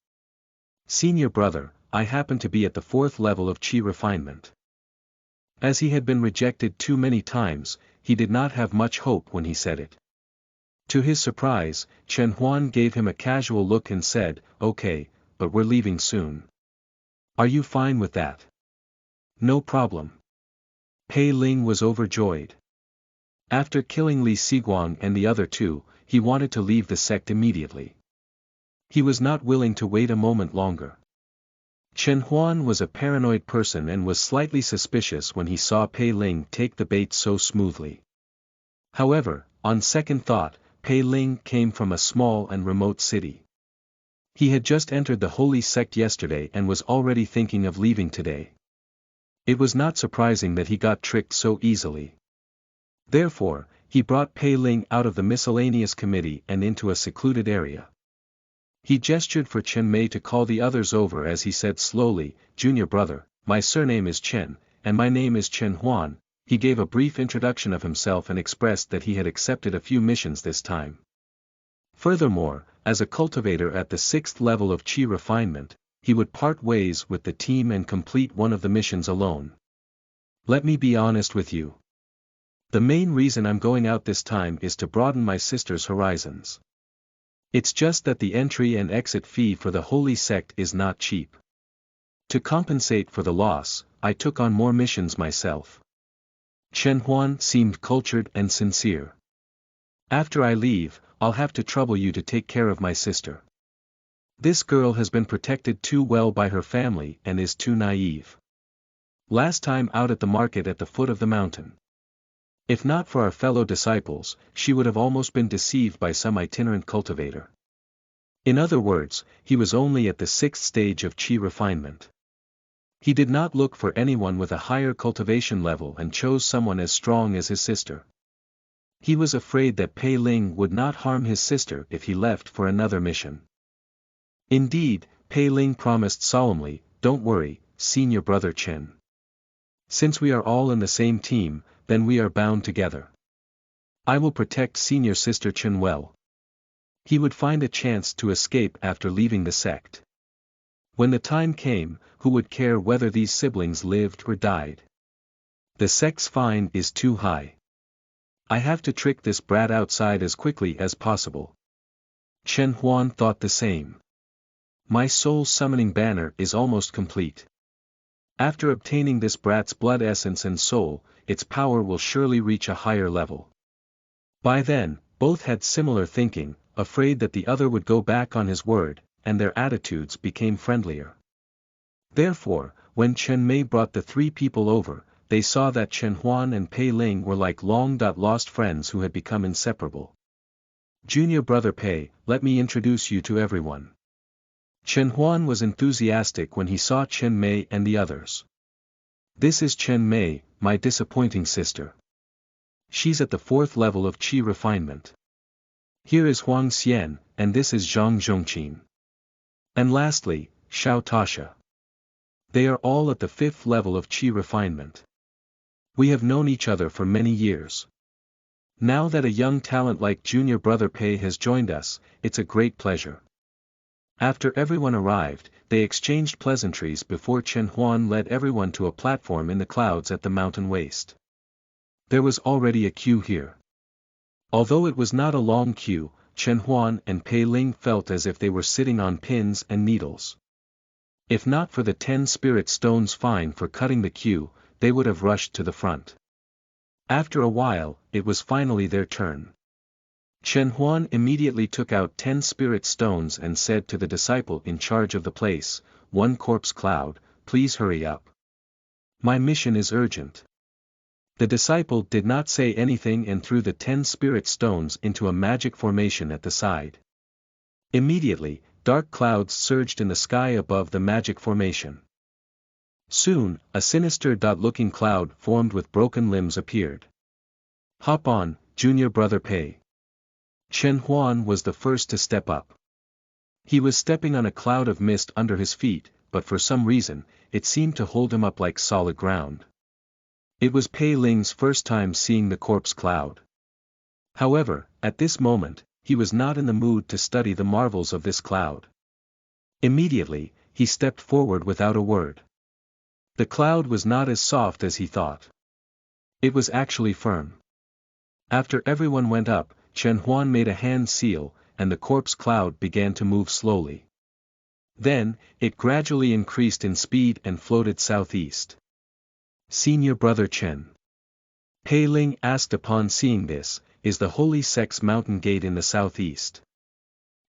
Senior brother, I happen to be at the 4th level of Qi refinement. As he had been rejected too many times, he did not have much hope when he said it. To his surprise, Chen Huan gave him a casual look and said, "Okay, but we're leaving soon. Are you fine with that?" "No problem." Pei Ling was overjoyed. After killing Li Siguang and the other two, he wanted to leave the sect immediately. He was not willing to wait a moment longer. Chen Huan was a paranoid person and was slightly suspicious when he saw Pei Ling take the bait so smoothly. However, on second thought, Pei Ling came from a small and remote city. He had just entered the holy sect yesterday and was already thinking of leaving today. It was not surprising that he got tricked so easily. Therefore, he brought Pei Ling out of the miscellaneous committee and into a secluded area. He gestured for Chen Mei to call the others over as he said slowly, "Junior brother, my surname is Chen, and my name is Chen Huan." He gave a brief introduction of himself and expressed that he had accepted a few missions this time. Furthermore, as a cultivator at the 6th level of Qi refinement, he would part ways with the team and complete one of the missions alone. "Let me be honest with you. The main reason I'm going out this time is to broaden my sister's horizons. It's just that the entry and exit fee for the holy sect is not cheap. To compensate for the loss, I took on more missions myself." Chen Huan seemed cultured and sincere. "After I leave, I'll have to trouble you to take care of my sister. This girl has been protected too well by her family and is too naive. Last time out at the market at the foot of the mountain. If not for our fellow disciples, she would have almost been deceived by some itinerant cultivator." In other words, he was only at the 6th stage of Qi refinement. He did not look for anyone with a higher cultivation level and chose someone as strong as his sister. He was afraid that Pei Ling would not harm his sister if he left for another mission. Indeed, Pei Ling promised solemnly, "Don't worry, senior brother Chen. Since we are all in the same team, then we are bound together. I will protect senior sister Chen well." He would find a chance to escape after leaving the sect. When the time came, who would care whether these siblings lived or died? The sect's fine is too high. I have to trick this brat outside as quickly as possible. Chen Huan thought the same. My soul summoning banner is almost complete. After obtaining this brat's blood essence and soul, its power will surely reach a higher level. By then, both had similar thinking, afraid that the other would go back on his word, and their attitudes became friendlier. Therefore, when Chen Mei brought the three people over, they saw that Chen Huan and Pei Ling were like long-lost friends who had become inseparable. "Junior brother Pei, let me introduce you to everyone." Chen Huan was enthusiastic when he saw Chen Mei and the others. "This is Chen Mei, my disappointing sister. She's at the 4th level of Qi refinement. Here is Huang Xian, and this is Zhang Zhongqin. And lastly, Xiao Tasha. They are all at the 5th level of Qi refinement. We have known each other for many years. Now that a young talent like junior brother Pei has joined us, it's a great pleasure." After everyone arrived, they exchanged pleasantries before Chen Huan led everyone to a platform in the clouds at the mountain waist. There was already a queue here. Although it was not a long queue, Chen Huan and Pei Ling felt as if they were sitting on pins and needles. If not for the 10 spirit stones fine for cutting the queue, they would have rushed to the front. After a while, it was finally their turn. Chen Huan immediately took out 10 spirit stones and said to the disciple in charge of the place, "One corpse cloud, please hurry up. My mission is urgent." The disciple did not say anything and threw the 10 spirit stones into a magic formation at the side. Immediately, dark clouds surged in the sky above the magic formation. Soon, a sinister dot-looking cloud formed with broken limbs appeared. "Hop on, junior brother Pei." Chen Huan was the first to step up. He was stepping on a cloud of mist under his feet, but for some reason, it seemed to hold him up like solid ground. It was Pei Ling's first time seeing the corpse cloud. However, at this moment, he was not in the mood to study the marvels of this cloud. Immediately, he stepped forward without a word. The cloud was not as soft as he thought. It was actually firm. After everyone went up, Chen Huan made a hand seal, and the corpse cloud began to move slowly. Then, it gradually increased in speed and floated southeast. Senior Brother Chen. Pei Ling asked upon seeing this, is the Holy Sect's mountain gate in the southeast?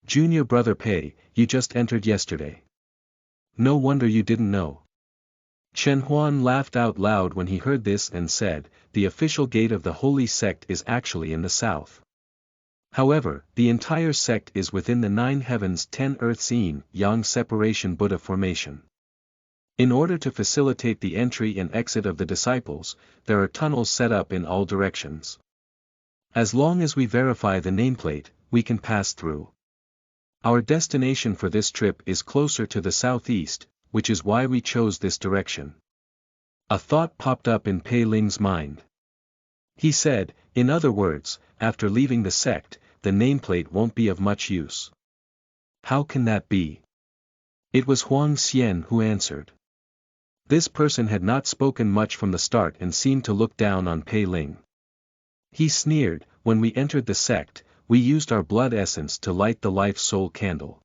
Junior Brother Pei, you just entered yesterday. No wonder you didn't know. Chen Huan laughed out loud when he heard this and said, the official gate of the Holy Sect is actually in the south. However, the entire sect is within the 9 heavens 10 earths yin, yang separation Buddha formation. In order to facilitate the entry and exit of the disciples, there are tunnels set up in all directions. As long as we verify the nameplate, we can pass through. Our destination for this trip is closer to the southeast, which is why we chose this direction. A thought popped up in Pei Ling's mind. He said, in other words, after leaving the sect, the nameplate won't be of much use. How can that be? It was Huang Xian who answered. This person had not spoken much from the start and seemed to look down on Pei Ling. He sneered, when we entered the sect, we used our blood essence to light the life soul candle.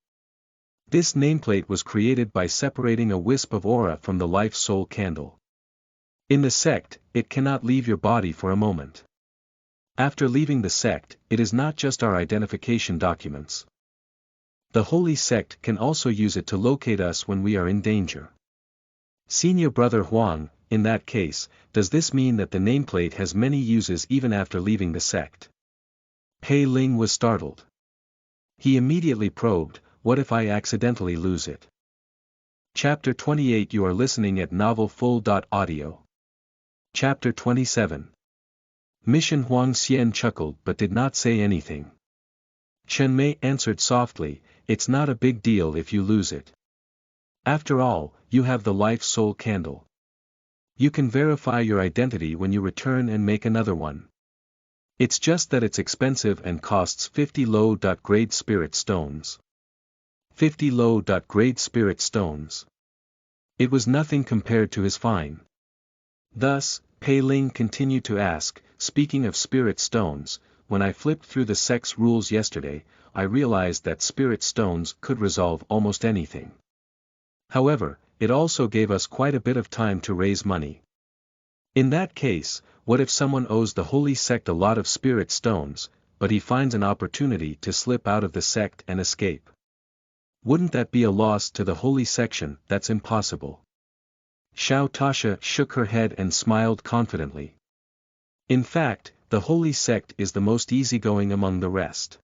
This nameplate was created by separating a wisp of aura from the life soul candle. In the sect, it cannot leave your body for a moment. After leaving the sect, it is not just our identification documents. The Holy Sect can also use it to locate us when we are in danger. Senior Brother Huang, in that case, does this mean that the nameplate has many uses even after leaving the sect? Pei Ling was startled. He immediately probed, what if I accidentally lose it? Chapter 28. You are listening at novelfull.audio. Chapter 27. Mission. Huang Xian chuckled but did not say anything. Chen Mei answered softly, it's not a big deal if you lose it. After all, you have the life soul candle. You can verify your identity when you return and make another one. It's just that it's expensive and costs 50 low-grade spirit stones. 50 low-grade spirit stones. It was nothing compared to his fine. Thus, Pei Ling continued to ask, speaking of spirit stones, when I flipped through the sect's rules yesterday, I realized that spirit stones could resolve almost anything. However, it also gave us quite a bit of time to raise money. In that case, what if someone owes the Holy Sect a lot of spirit stones, but he finds an opportunity to slip out of the sect and escape? Wouldn't that be a loss to the Holy Section? That's impossible. Xiao Tasha shook her head and smiled confidently. In fact, the Holy Sect is the most easygoing among the rest.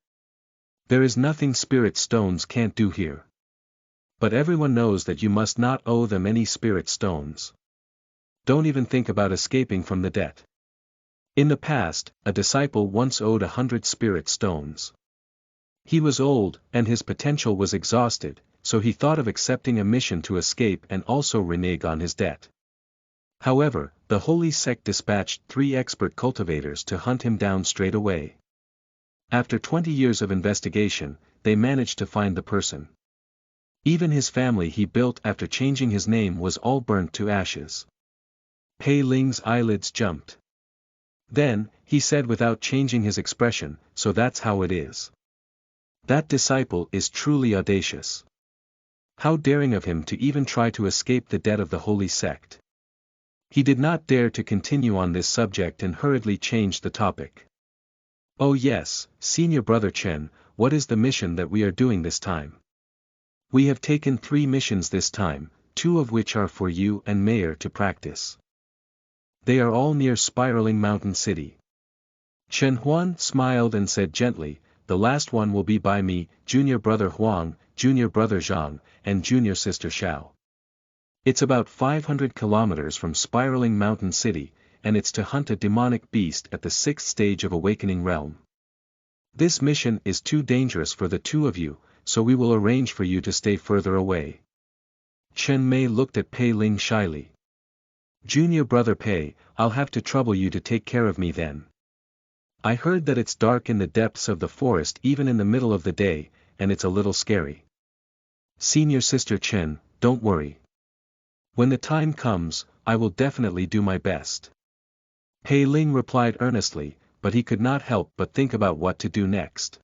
There is nothing spirit stones can't do here. But everyone knows that you must not owe them any spirit stones. Don't even think about escaping from the debt. In the past, a disciple once owed 100 spirit stones. He was old, and his potential was exhausted, so he thought of accepting a mission to escape and also renege on his debt. However, the Holy Sect dispatched 3 expert cultivators to hunt him down straight away. After 20 years of investigation, they managed to find the person. Even his family he built after changing his name was all burnt to ashes. Pei Ling's eyelids jumped. Then, he said without changing his expression, so that's how it is. That disciple is truly audacious. How daring of him to even try to escape the debt of the Holy Sect. He did not dare to continue on this subject and hurriedly changed the topic. Oh yes, Senior Brother Chen, what is the mission that we are doing this time? We have taken 3 missions this time, 2 of which are for you and Mayor to practice. They are all near Spiraling Mountain City. Chen Huan smiled and said gently, the last one will be by me, Junior Brother Huang, Junior Brother Zhang, and Junior Sister Xiao. It's about 500 kilometers from Spiraling Mountain City, and it's to hunt a demonic beast at the 6th stage of Awakening Realm. This mission is too dangerous for the 2 of you, so we will arrange for you to stay further away. Chen Mei looked at Pei Ling shyly. Junior Brother Pei, I'll have to trouble you to take care of me then. I heard that it's dark in the depths of the forest even in the middle of the day, and it's a little scary. Senior Sister Chen, don't worry. When the time comes, I will definitely do my best. Pei Ling replied earnestly, but he could not help but think about what to do next.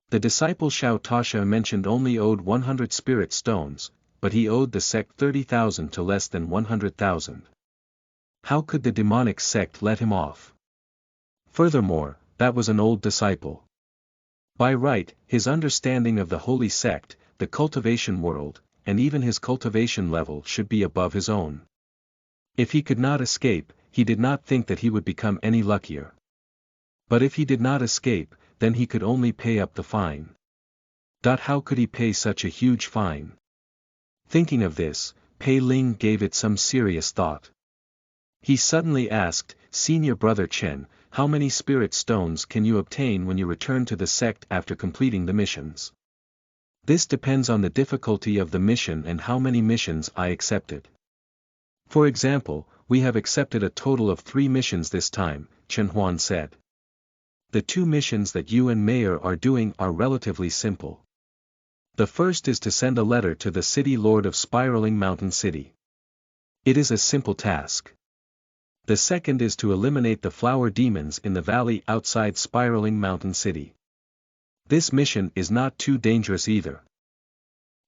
The disciple Xiao Tasha mentioned only owed 100 spirit stones, but he owed the sect 30,000 to less than 100,000. How could the demonic sect let him off? Furthermore, that was an old disciple. By right, his understanding of the holy sect, the cultivation world, and even his cultivation level should be above his own. If he could not escape, he did not think that he would become any luckier. But if he did not escape, then he could only pay up the fine. How could he pay such a huge fine? Thinking of this, Pei Ling gave it some serious thought. He suddenly asked, "Senior brother Chen, how many spirit stones can you obtain when you return to the sect after completing the missions?" "This depends on the difficulty of the mission and how many missions I accepted. For example, we have accepted a total of 3 missions this time," Chen Huan said. "The 2 missions that you and Mayor are doing are relatively simple. The first is to send a letter to the city lord of Spiraling Mountain City. It is a simple task. The second is to eliminate the flower demons in the valley outside Spiraling Mountain City. This mission is not too dangerous either.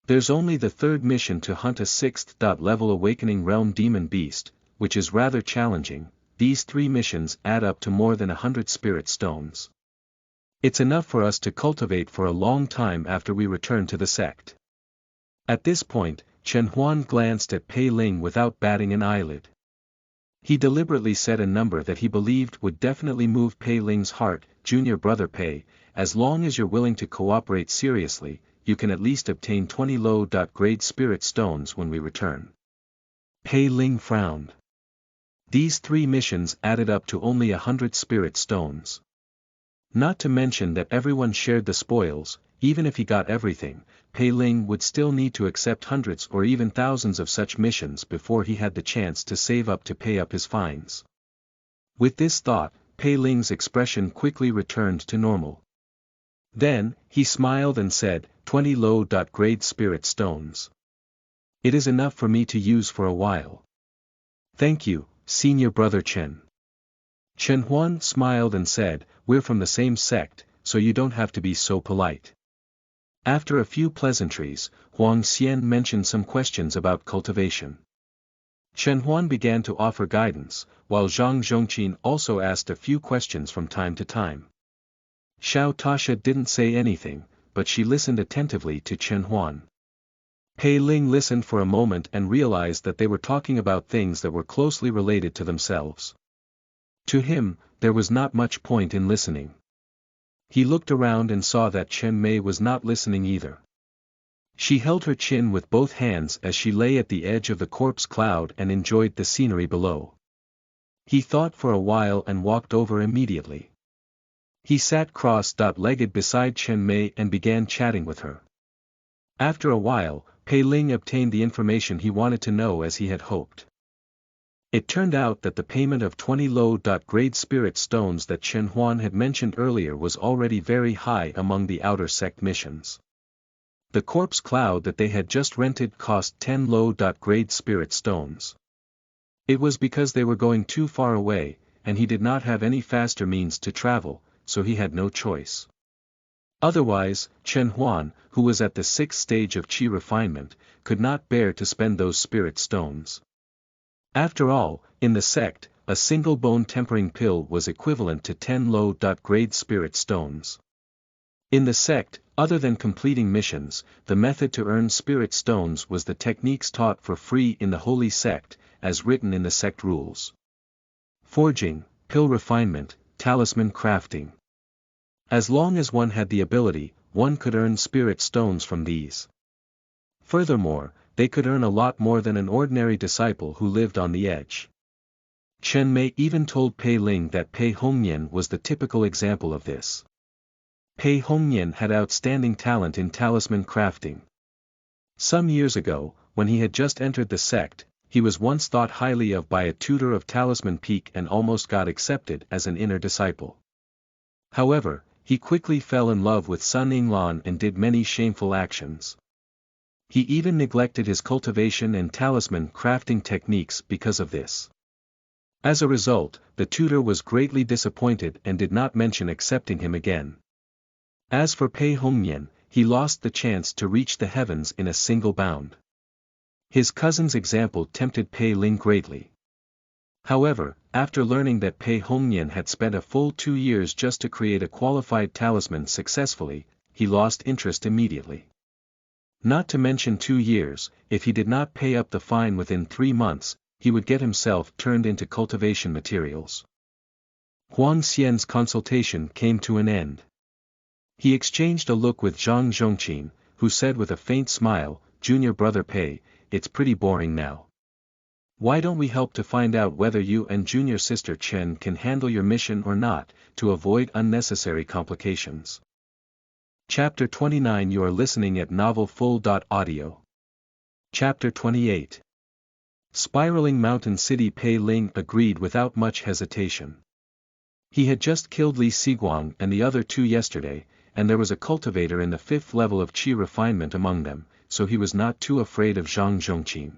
There's only the third mission to hunt a 6th level awakening realm demon beast, which is rather challenging. These 3 missions add up to more than 100 spirit stones. It's enough for us to cultivate for a long time after we return to the sect." At this point, Chen Huan glanced at Pei Ling without batting an eyelid. He deliberately said a number that he believed would definitely move Pei Ling's heart. "Junior brother Pei, as long as you're willing to cooperate seriously, you can at least obtain 20 low-grade spirit stones when we return." Pei Ling frowned. These 3 missions added up to only 100 spirit stones. Not to mention that everyone shared the spoils. Even if he got everything, Pei Ling would still need to accept hundreds or even thousands of such missions before he had the chance to save up to pay up his fines. With this thought, Pei Ling's expression quickly returned to normal. Then, he smiled and said, 20 low-grade spirit stones. It is enough for me to use for a while. Thank you, Senior Brother Chen. Chen Huan smiled and said, "We're from the same sect, so you don't have to be so polite." After a few pleasantries, Huang Xian mentioned some questions about cultivation. Chen Huan began to offer guidance, while Zhang Zhongqin also asked a few questions from time to time. Xiao Tasha didn't say anything, but she listened attentively to Chen Huan. Pei Ling listened for a moment and realized that they were talking about things that were closely related to themselves. To him, there was not much point in listening. He looked around and saw that Chen Mei was not listening either. She held her chin with both hands as she lay at the edge of the corpse cloud and enjoyed the scenery below. He thought for a while and walked over immediately. He sat cross-legged beside Chen Mei and began chatting with her. After a while, Pei Ling obtained the information he wanted to know as he had hoped. It turned out that the payment of 20 low-grade spirit stones that Chen Huan had mentioned earlier was already very high among the outer sect missions. The corpse cloud that they had just rented cost 10 low-grade spirit stones. It was because they were going too far away, and he did not have any faster means to travel, so he had no choice. Otherwise, Chen Huan, who was at the 6th stage of qi refinement, could not bear to spend those spirit stones. After all, in the sect, a single bone tempering pill was equivalent to 10 low-grade spirit stones. In the sect, other than completing missions, the method to earn spirit stones was the techniques taught for free in the holy sect, as written in the sect rules. Forging, pill refinement, talisman crafting. As long as one had the ability, one could earn spirit stones from these. Furthermore, they could earn a lot more than an ordinary disciple who lived on the edge. Chen Mei even told Pei Ling that Pei Hongnian was the typical example of this. Pei Hongnian had outstanding talent in talisman crafting. Some years ago, when he had just entered the sect, he was once thought highly of by a tutor of Talisman Peak and almost got accepted as an inner disciple. However, he quickly fell in love with Sun Yinglan and did many shameful actions. He even neglected his cultivation and talisman crafting techniques because of this. As a result, the tutor was greatly disappointed and did not mention accepting him again. As for Pei Hongnian, he lost the chance to reach the heavens in a single bound. His cousin's example tempted Pei Ling greatly. However, after learning that Pei Hongnian had spent a full 2 years just to create a qualified talisman successfully, he lost interest immediately. Not to mention 2 years, if he did not pay up the fine within 3 months, he would get himself turned into cultivation materials. Huang Xian's consultation came to an end. He exchanged a look with Zhang Zhongqin, who said with a faint smile, "Junior brother Pei, it's pretty boring now. Why don't we help to find out whether you and junior sister Chen can handle your mission or not, to avoid unnecessary complications?" Chapter 29. You are listening at novelfull.audio. Chapter 28. Spiraling Mountain City. Pei Ling agreed without much hesitation. He had just killed Li Siguang and the other 2 yesterday, and there was a cultivator in the 5th level of qi refinement among them, so he was not too afraid of Zhang Zhongqin.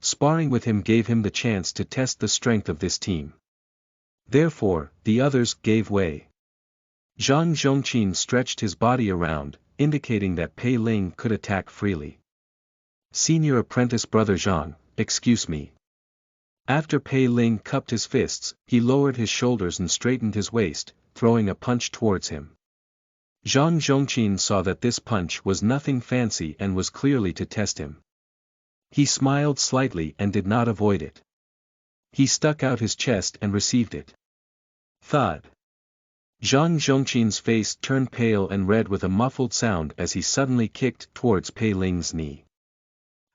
Sparring with him gave him the chance to test the strength of this team. Therefore, the others gave way. Zhang Zhongqin stretched his body around, indicating that Pei Ling could attack freely. "Senior apprentice brother Zhang, excuse me." After Pei Ling cupped his fists, he lowered his shoulders and straightened his waist, throwing a punch towards him. Zhang Zhongqin saw that this punch was nothing fancy and was clearly to test him. He smiled slightly and did not avoid it. He stuck out his chest and received it. Thud. Zhang Zhongqin's face turned pale and red with a muffled sound as he suddenly kicked towards Pei Ling's knee.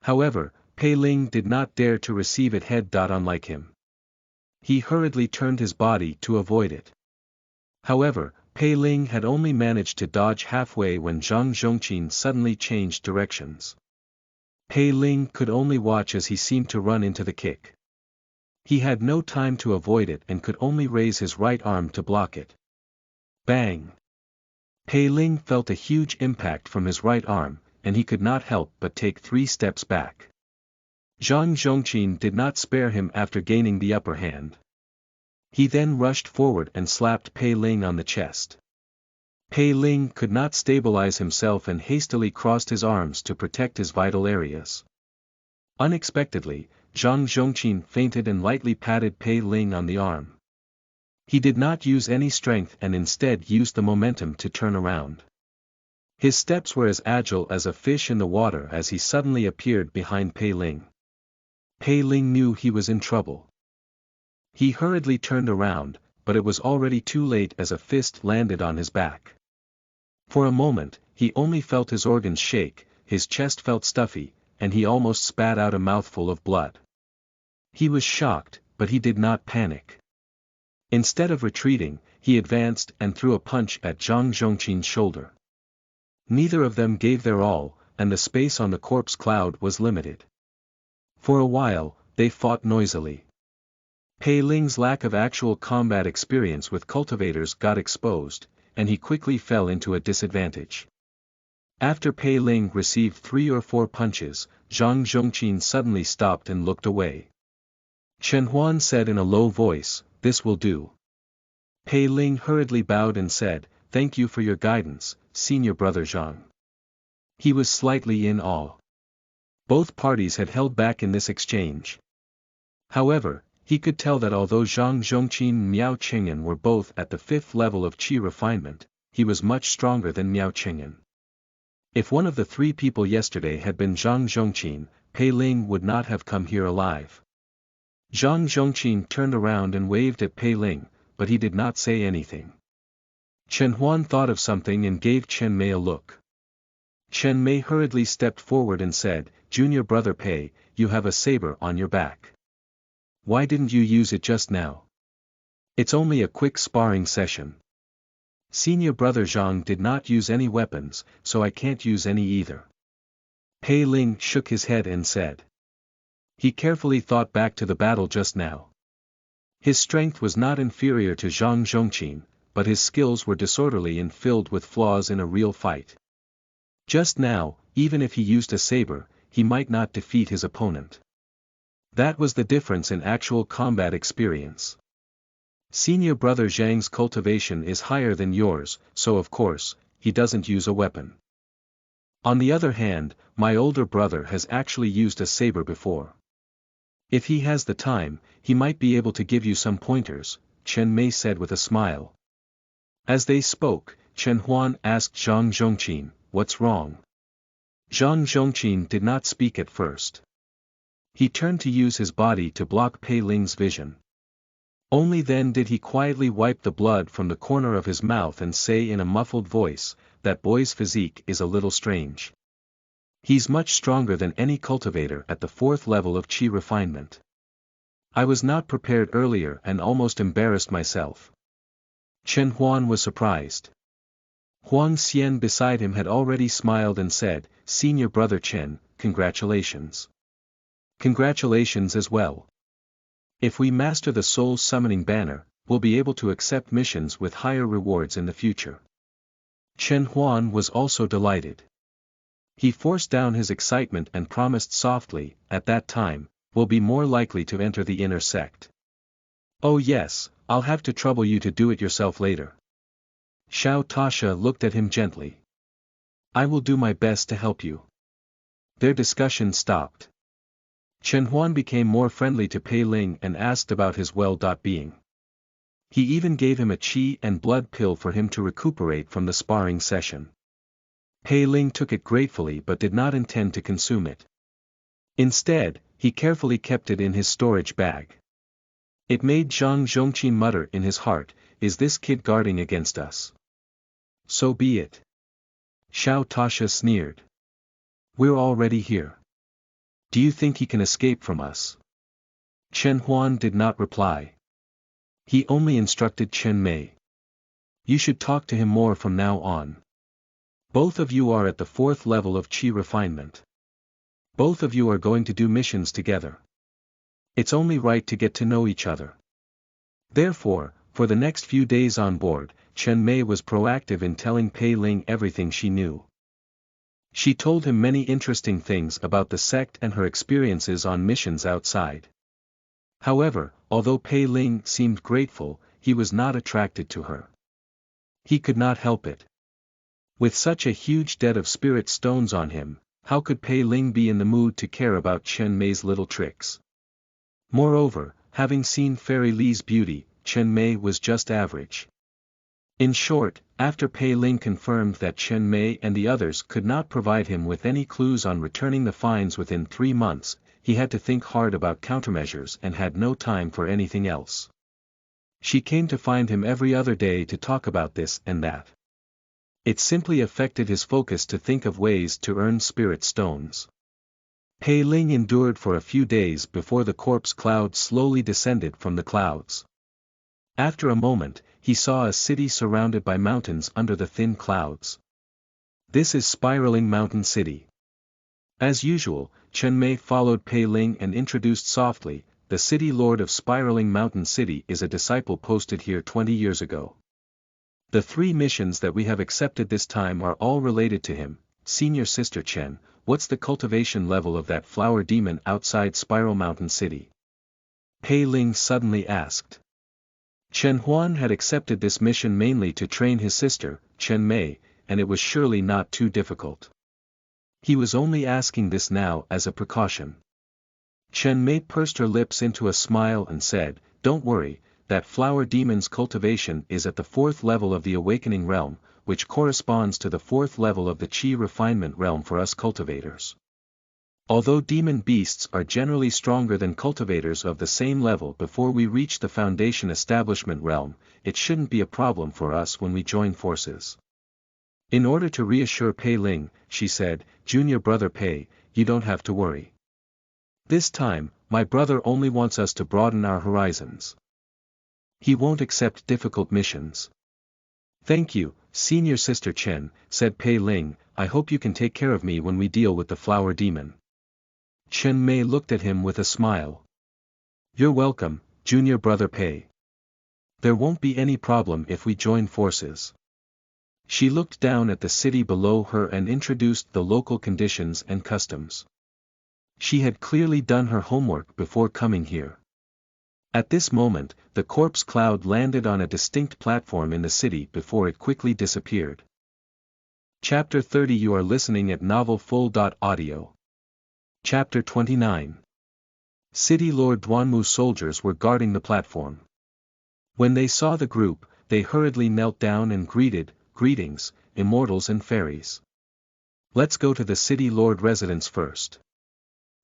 However, Pei Ling did not dare to receive it head-on unlike him. He hurriedly turned his body to avoid it. However, Pei Ling had only managed to dodge halfway when Zhang Zhongqin suddenly changed directions. Pei Ling could only watch as he seemed to run into the kick. He had no time to avoid it and could only raise his right arm to block it. Bang! Pei Ling felt a huge impact from his right arm, and he could not help but take 3 steps back. Zhang Zhongqin did not spare him after gaining the upper hand. He then rushed forward and slapped Pei Ling on the chest. Pei Ling could not stabilize himself and hastily crossed his arms to protect his vital areas. Unexpectedly, Zhang Zhongqin feinted and lightly patted Pei Ling on the arm. He did not use any strength and instead used the momentum to turn around. His steps were as agile as a fish in the water as he suddenly appeared behind Pei Ling. Pei Ling knew he was in trouble. He hurriedly turned around, but it was already too late as a fist landed on his back. For a moment, he only felt his organs shake, his chest felt stuffy, and he almost spat out a mouthful of blood. He was shocked, but he did not panic. Instead of retreating, he advanced and threw a punch at Zhang Zhongqin's shoulder. Neither of them gave their all, and the space on the corpse cloud was limited. For a while, they fought noisily. Pei Ling's lack of actual combat experience with cultivators got exposed, and he quickly fell into a disadvantage. After Pei Ling received 3 or 4 punches, Zhang Zhongqin suddenly stopped and looked away. Chen Huan said in a low voice, "This will do." Pei Ling hurriedly bowed and said, "Thank you for your guidance, senior brother Zhang." He was slightly in awe. Both parties had held back in this exchange. However, he could tell that although Zhang Zhongqin and Miao Qing'an were both at the 5th level of qi refinement, he was much stronger than Miao Qing'an. If one of the 3 people yesterday had been Zhang Zhongqin, Pei Ling would not have come here alive. Zhang Zhongqin turned around and waved at Pei Ling, but he did not say anything. Chen Huan thought of something and gave Chen Mei a look. Chen Mei hurriedly stepped forward and said, "Junior brother Pei, you have a saber on your back. Why didn't you use it just now? It's only a quick sparring session." "Senior brother Zhang did not use any weapons, so I can't use any either." Pei Ling shook his head and said. He carefully thought back to the battle just now. His strength was not inferior to Zhang Zhongqin, but his skills were disorderly and filled with flaws in a real fight. Just now, even if he used a saber, he might not defeat his opponent. That was the difference in actual combat experience. Senior brother Zhang's cultivation is higher than yours, so of course, he doesn't use a weapon. On the other hand, my older brother has actually used a saber before. If he has the time, he might be able to give you some pointers, Chen Mei said with a smile. As they spoke, Chen Huan asked Zhang Zhongqin, "What's wrong?" Zhang Zhongqin did not speak at first. He turned to use his body to block Pei Ling's vision. Only then did he quietly wipe the blood from the corner of his mouth and say in a muffled voice, "That boy's physique is a little strange. He's much stronger than any cultivator at the 4th level of qi refinement. I was not prepared earlier and almost embarrassed myself." Chen Huan was surprised. Huang Xian beside him had already smiled and said, "Senior brother Chen, congratulations." "Congratulations as well. If we master the soul summoning banner, we'll be able to accept missions with higher rewards in the future." Chen Huan was also delighted. He forced down his excitement and promised softly, "At that time, we'll be more likely to enter the inner sect." "Oh yes, I'll have to trouble you to do it yourself later." Xiao Tasha looked at him gently. "I will do my best to help you." Their discussion stopped. Chen Huan became more friendly to Pei Ling and asked about his well-being. He even gave him a qi and blood pill for him to recuperate from the sparring session. Pei Ling took it gratefully but did not intend to consume it. Instead, he carefully kept it in his storage bag. It made Zhang Zhongqin mutter in his heart, "Is this kid guarding against us?" "So be it." Xiao Tasha sneered. "We're already here. Do you think he can escape from us?" Chen Huan did not reply. He only instructed Chen Mei. "You should talk to him more from now on. Both of you are at the 4th level of qi refinement. Both of you are going to do missions together. It's only right to get to know each other." Therefore, for the next few days on board, Chen Mei was proactive in telling Pei Ling everything she knew. She told him many interesting things about the sect and her experiences on missions outside. However, although Pei Ling seemed grateful, he was not attracted to her. He could not help it. With such a huge debt of spirit stones on him, how could Pei Ling be in the mood to care about Chen Mei's little tricks? Moreover, having seen Fairy Li's beauty, Chen Mei was just average. In short, after Pei Ling confirmed that Chen Mei and the others could not provide him with any clues on returning the fines within 3 months, he had to think hard about countermeasures and had no time for anything else. She came to find him every other day to talk about this and that. It simply affected his focus to think of ways to earn spirit stones. Pei Ling endured for a few days before the corpse cloud slowly descended from the clouds. After a moment, he saw a city surrounded by mountains under the thin clouds. "This is Spiraling Mountain City." As usual, Chen Mei followed Pei Ling and introduced softly, "The city lord of Spiraling Mountain City is a disciple posted here 20 years ago. The 3 missions that we have accepted this time are all related to him. Senior Sister Chen, what's the cultivation level of that flower demon outside Spiral Mountain City?" Pei Ling suddenly asked. Chen Huan had accepted this mission mainly to train his sister, Chen Mei, and it was surely not too difficult. He was only asking this now as a precaution. Chen Mei pursed her lips into a smile and said, "Don't worry, that flower demon's cultivation is at the 4th level of the awakening realm, which corresponds to the 4th level of the qi refinement realm for us cultivators. Although demon beasts are generally stronger than cultivators of the same level before we reach the foundation establishment realm, it shouldn't be a problem for us when we join forces." In order to reassure Pei Ling, she said, "Junior brother Pei, you don't have to worry. This time, my brother only wants us to broaden our horizons. He won't accept difficult missions." "Thank you, Senior Sister Chen," said Pei Ling, "I hope you can take care of me when we deal with the flower demon." Chen Mei looked at him with a smile. "You're welcome, Junior brother Pei. There won't be any problem if we join forces." She looked down at the city below her and introduced the local conditions and customs. She had clearly done her homework before coming here. At this moment, the corpse cloud landed on a distinct platform in the city before it quickly disappeared. Chapter 30. You are listening at novelfull.audio. Chapter 29. City Lord Duanmu's soldiers were guarding the platform. When they saw the group, they hurriedly knelt down and greetings, immortals and fairies. Let's go to the City Lord residence first.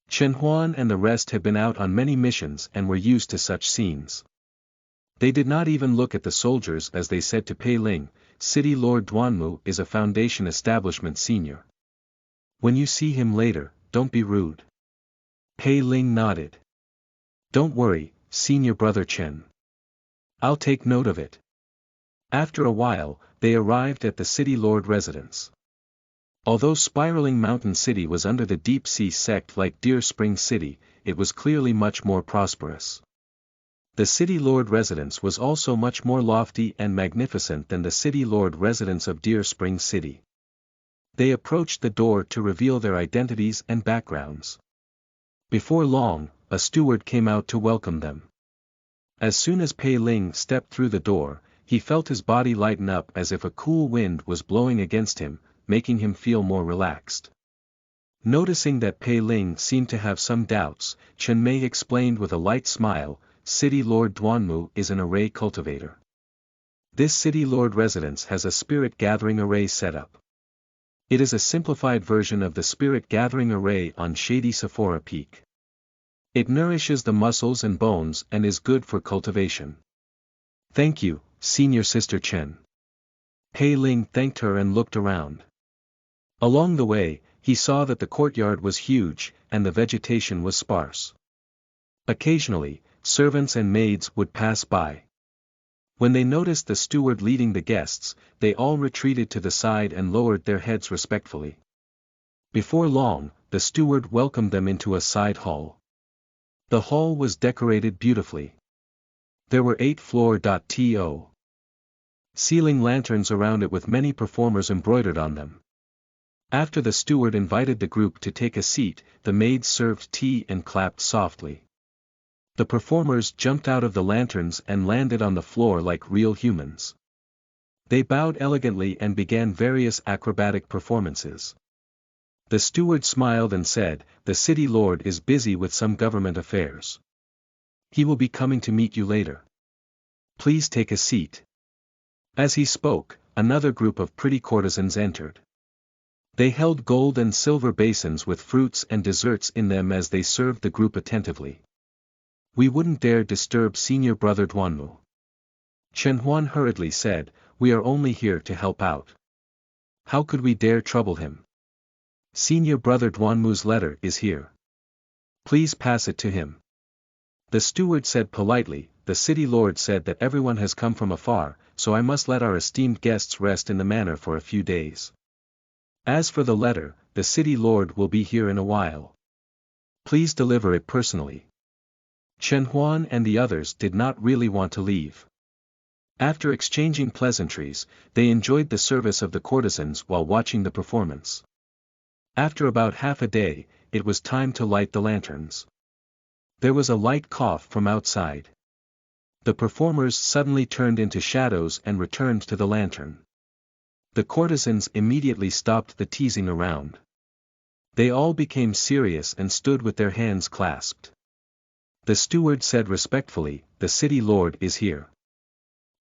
Chen Huan and the rest had been out on many missions and were used to such scenes. They did not even look at the soldiers as they said to Pei Ling, City Lord Duanmu is a Foundation Establishment senior. When you see him later, don't be rude. Pei Ling nodded. Don't worry, Senior Brother Chen. I'll take note of it. After a while, they arrived at the City Lord residence. Although Spiraling Mountain City was under the deep-sea sect like Deer Spring City, it was clearly much more prosperous. The City Lord residence was also much more lofty and magnificent than the City Lord residence of Deer Spring City. They approached the door to reveal their identities and backgrounds. Before long, a steward came out to welcome them. As soon as Pei Ling stepped through the door, he felt his body lighten up as if a cool wind was blowing against him, making him feel more relaxed. Noticing that Pei Ling seemed to have some doubts, Chen Mei explained with a light smile, City Lord Duanmu is an array cultivator. This City Lord residence has a spirit gathering array setup. It is a simplified version of the spirit gathering array on shady Sephora Peak. It nourishes the muscles and bones and is good for cultivation. Thank you, Senior Sister Chen. Pei Ling thanked her and looked around. Along the way, he saw that the courtyard was huge, and the vegetation was sparse. Occasionally, servants and maids would pass by. When they noticed the steward leading the guests, they all retreated to the side and lowered their heads respectfully. Before long, the steward welcomed them into a side hall. The hall was decorated beautifully. There were 8 floor-to ceiling lanterns around it with many performers embroidered on them. After the steward invited the group to take a seat, the maids served tea and clapped softly. The performers jumped out of the lanterns and landed on the floor like real humans. They bowed elegantly and began various acrobatic performances. The steward smiled and said, the city lord is busy with some government affairs. He will be coming to meet you later. Please take a seat. As he spoke, another group of pretty courtesans entered. They held gold and silver basins with fruits and desserts in them as they served the group attentively. We wouldn't dare disturb Senior Brother Duanmu. Chen Huan hurriedly said, we are only here to help out. How could we dare trouble him? Senior Brother Duanmu's letter is here. Please pass it to him. The steward said politely, the city lord said that everyone has come from afar, so I must let our esteemed guests rest in the manor for a few days. As for the letter, the city lord will be here in a while. Please deliver it personally. Chen Huan and the others did not really want to leave. After exchanging pleasantries, they enjoyed the service of the courtesans while watching the performance. After about half a day, it was time to light the lanterns. There was a light cough from outside. The performers suddenly turned into shadows and returned to the lantern. The courtesans immediately stopped the teasing around. They all became serious and stood with their hands clasped. The steward said respectfully, the city lord is here.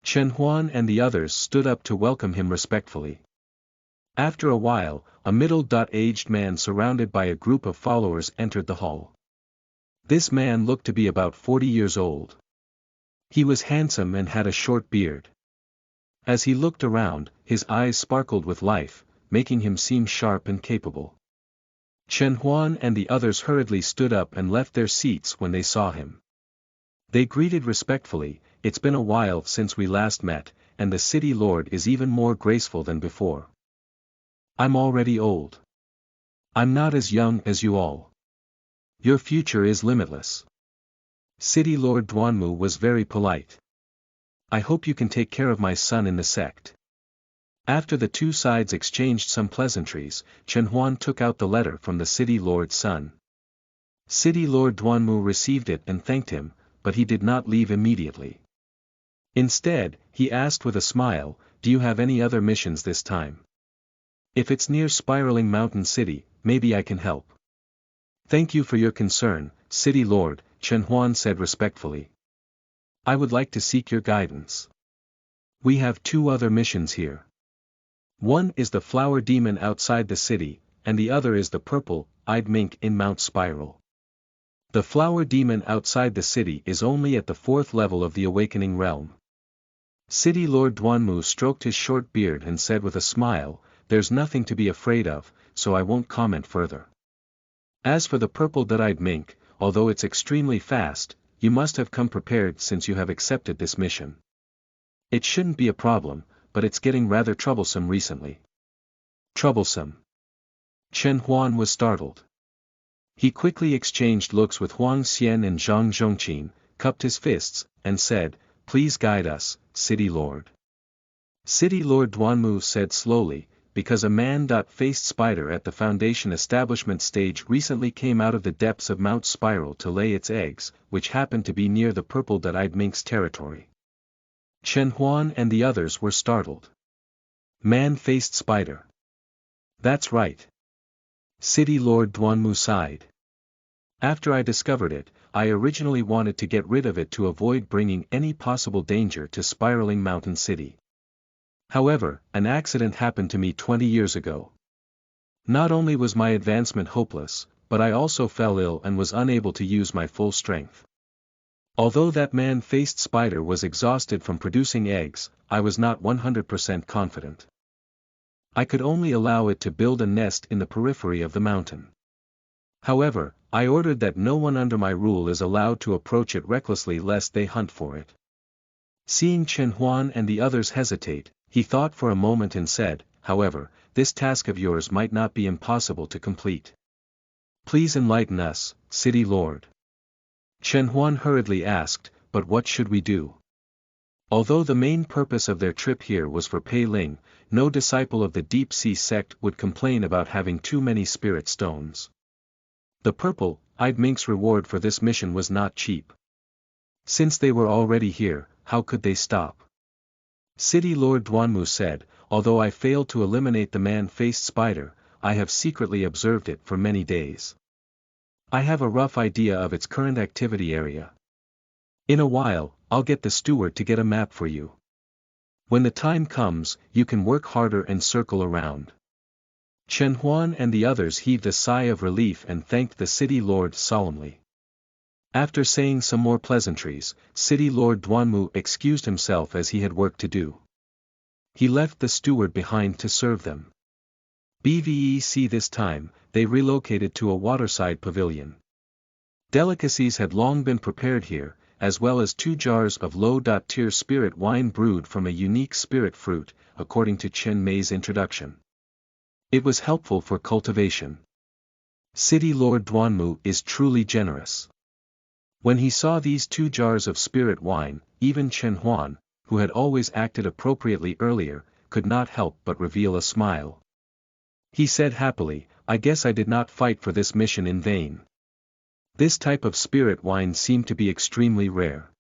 Chen Huan and the others stood up to welcome him respectfully. After a while, a middle-aged man surrounded by a group of followers entered the hall. This man looked to be about 40 years old. He was handsome and had a short beard. As he looked around, his eyes sparkled with life, making him seem sharp and capable. Chen Huan and the others hurriedly stood up and left their seats when they saw him. They greeted respectfully, it's been a while since we last met, and the city lord is even more graceful than before. I'm already old. I'm not as young as you all. Your future is limitless. City Lord Duanmu was very polite. I hope you can take care of my son in the sect. After the two sides exchanged some pleasantries, Chen Huan took out the letter from the city lord's son. City Lord Duanmu received it and thanked him, but he did not leave immediately. Instead, he asked with a smile, "Do you have any other missions this time? If it's near Spiraling Mountain City, maybe I can help." "Thank you for your concern, City Lord," Chen Huan said respectfully. "I would like to seek your guidance. We have two other missions here. One is the flower demon outside the city, and the other is the purple-eyed mink in Mount Spiral. The flower demon outside the city is only at the 4th level of the awakening realm." City Lord Duanmu stroked his short beard and said with a smile, "There's nothing to be afraid of, so I won't comment further. As for the purple-eyed mink, although it's extremely fast, you must have come prepared since you have accepted this mission. It shouldn't be a problem, but it's getting rather troublesome recently." "Troublesome?" Chen Huan was startled. He quickly exchanged looks with Huang Xian and Zhang Zhongqin, cupped his fists, and said, "Please guide us, City Lord." City Lord Duanmu said slowly, "Because a man-faced spider at the Foundation establishment stage recently came out of the depths of Mount Spiral to lay its eggs, which happened to be near the purple-eyed mink's territory." Chen Huan and the others were startled. Man-faced spider. That's right. City Lord Duanmu sighed. "After I discovered it, I originally wanted to get rid of it to avoid bringing any possible danger to Spiraling Mountain City. However, an accident happened to me 20 years ago. Not only was my advancement hopeless, but I also fell ill and was unable to use my full strength. Although that man-faced spider was exhausted from producing eggs, I was not 100% confident. I could only allow it to build a nest in the periphery of the mountain. However, I ordered that no one under my rule is allowed to approach it recklessly lest they hunt for it." Seeing Chen Huan and the others hesitate, he thought for a moment and said, "However, this task of yours might not be impossible to complete. Please enlighten us, City Lord." Chen Huan hurriedly asked, "But what should we do?" Although the main purpose of their trip here was for Pei Ling, no disciple of the Deep Sea sect would complain about having too many spirit stones. The purple-eyed mink's reward for this mission was not cheap. Since they were already here, how could they stop? City Lord Duanmu said, "Although I failed to eliminate the man-faced spider, I have secretly observed it for many days. I have a rough idea of its current activity area. In a while, I'll get the steward to get a map for you. When the time comes, you can work harder and circle around." Chen Huan and the others heaved a sigh of relief and thanked the city lord solemnly. After saying some more pleasantries, City Lord Duanmu excused himself as he had work to do. He left the steward behind to serve them. BVEC this time, they relocated to a waterside pavilion. Delicacies had long been prepared here, as well as 2 jars of low-tier spirit wine brewed from a unique spirit fruit, according to Chen Mei's introduction. It was helpful for cultivation. City Lord Duanmu is truly generous. When he saw these 2 jars of spirit wine, even Chen Huan, who had always acted appropriately earlier, could not help but reveal a smile. He said happily, "I guess I did not fight for this mission in vain." This type of spirit wine seemed to be extremely rare.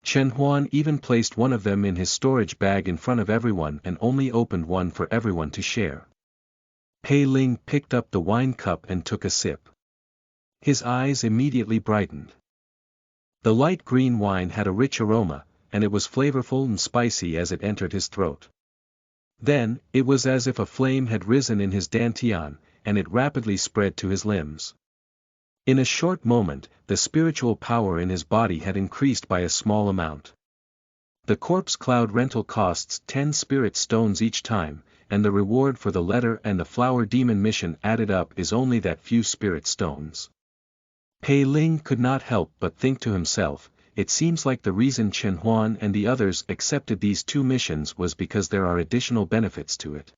Chen Huan even placed one of them in his storage bag in front of everyone and only opened one for everyone to share. Pei Ling picked up the wine cup and took a sip. His eyes immediately brightened. The light green wine had a rich aroma, and it was flavorful and spicy as it entered his throat. Then, it was as if a flame had risen in his dantian, and it rapidly spread to his limbs. In a short moment, the spiritual power in his body had increased by a small amount. The corpse cloud rental costs 10 spirit stones each time, and the reward for the letter and the flower demon mission added up is only that few spirit stones. Pei Ling could not help but think to himself, it seems like the reason Chen Huan and the others accepted these 2 missions was because there are additional benefits to it.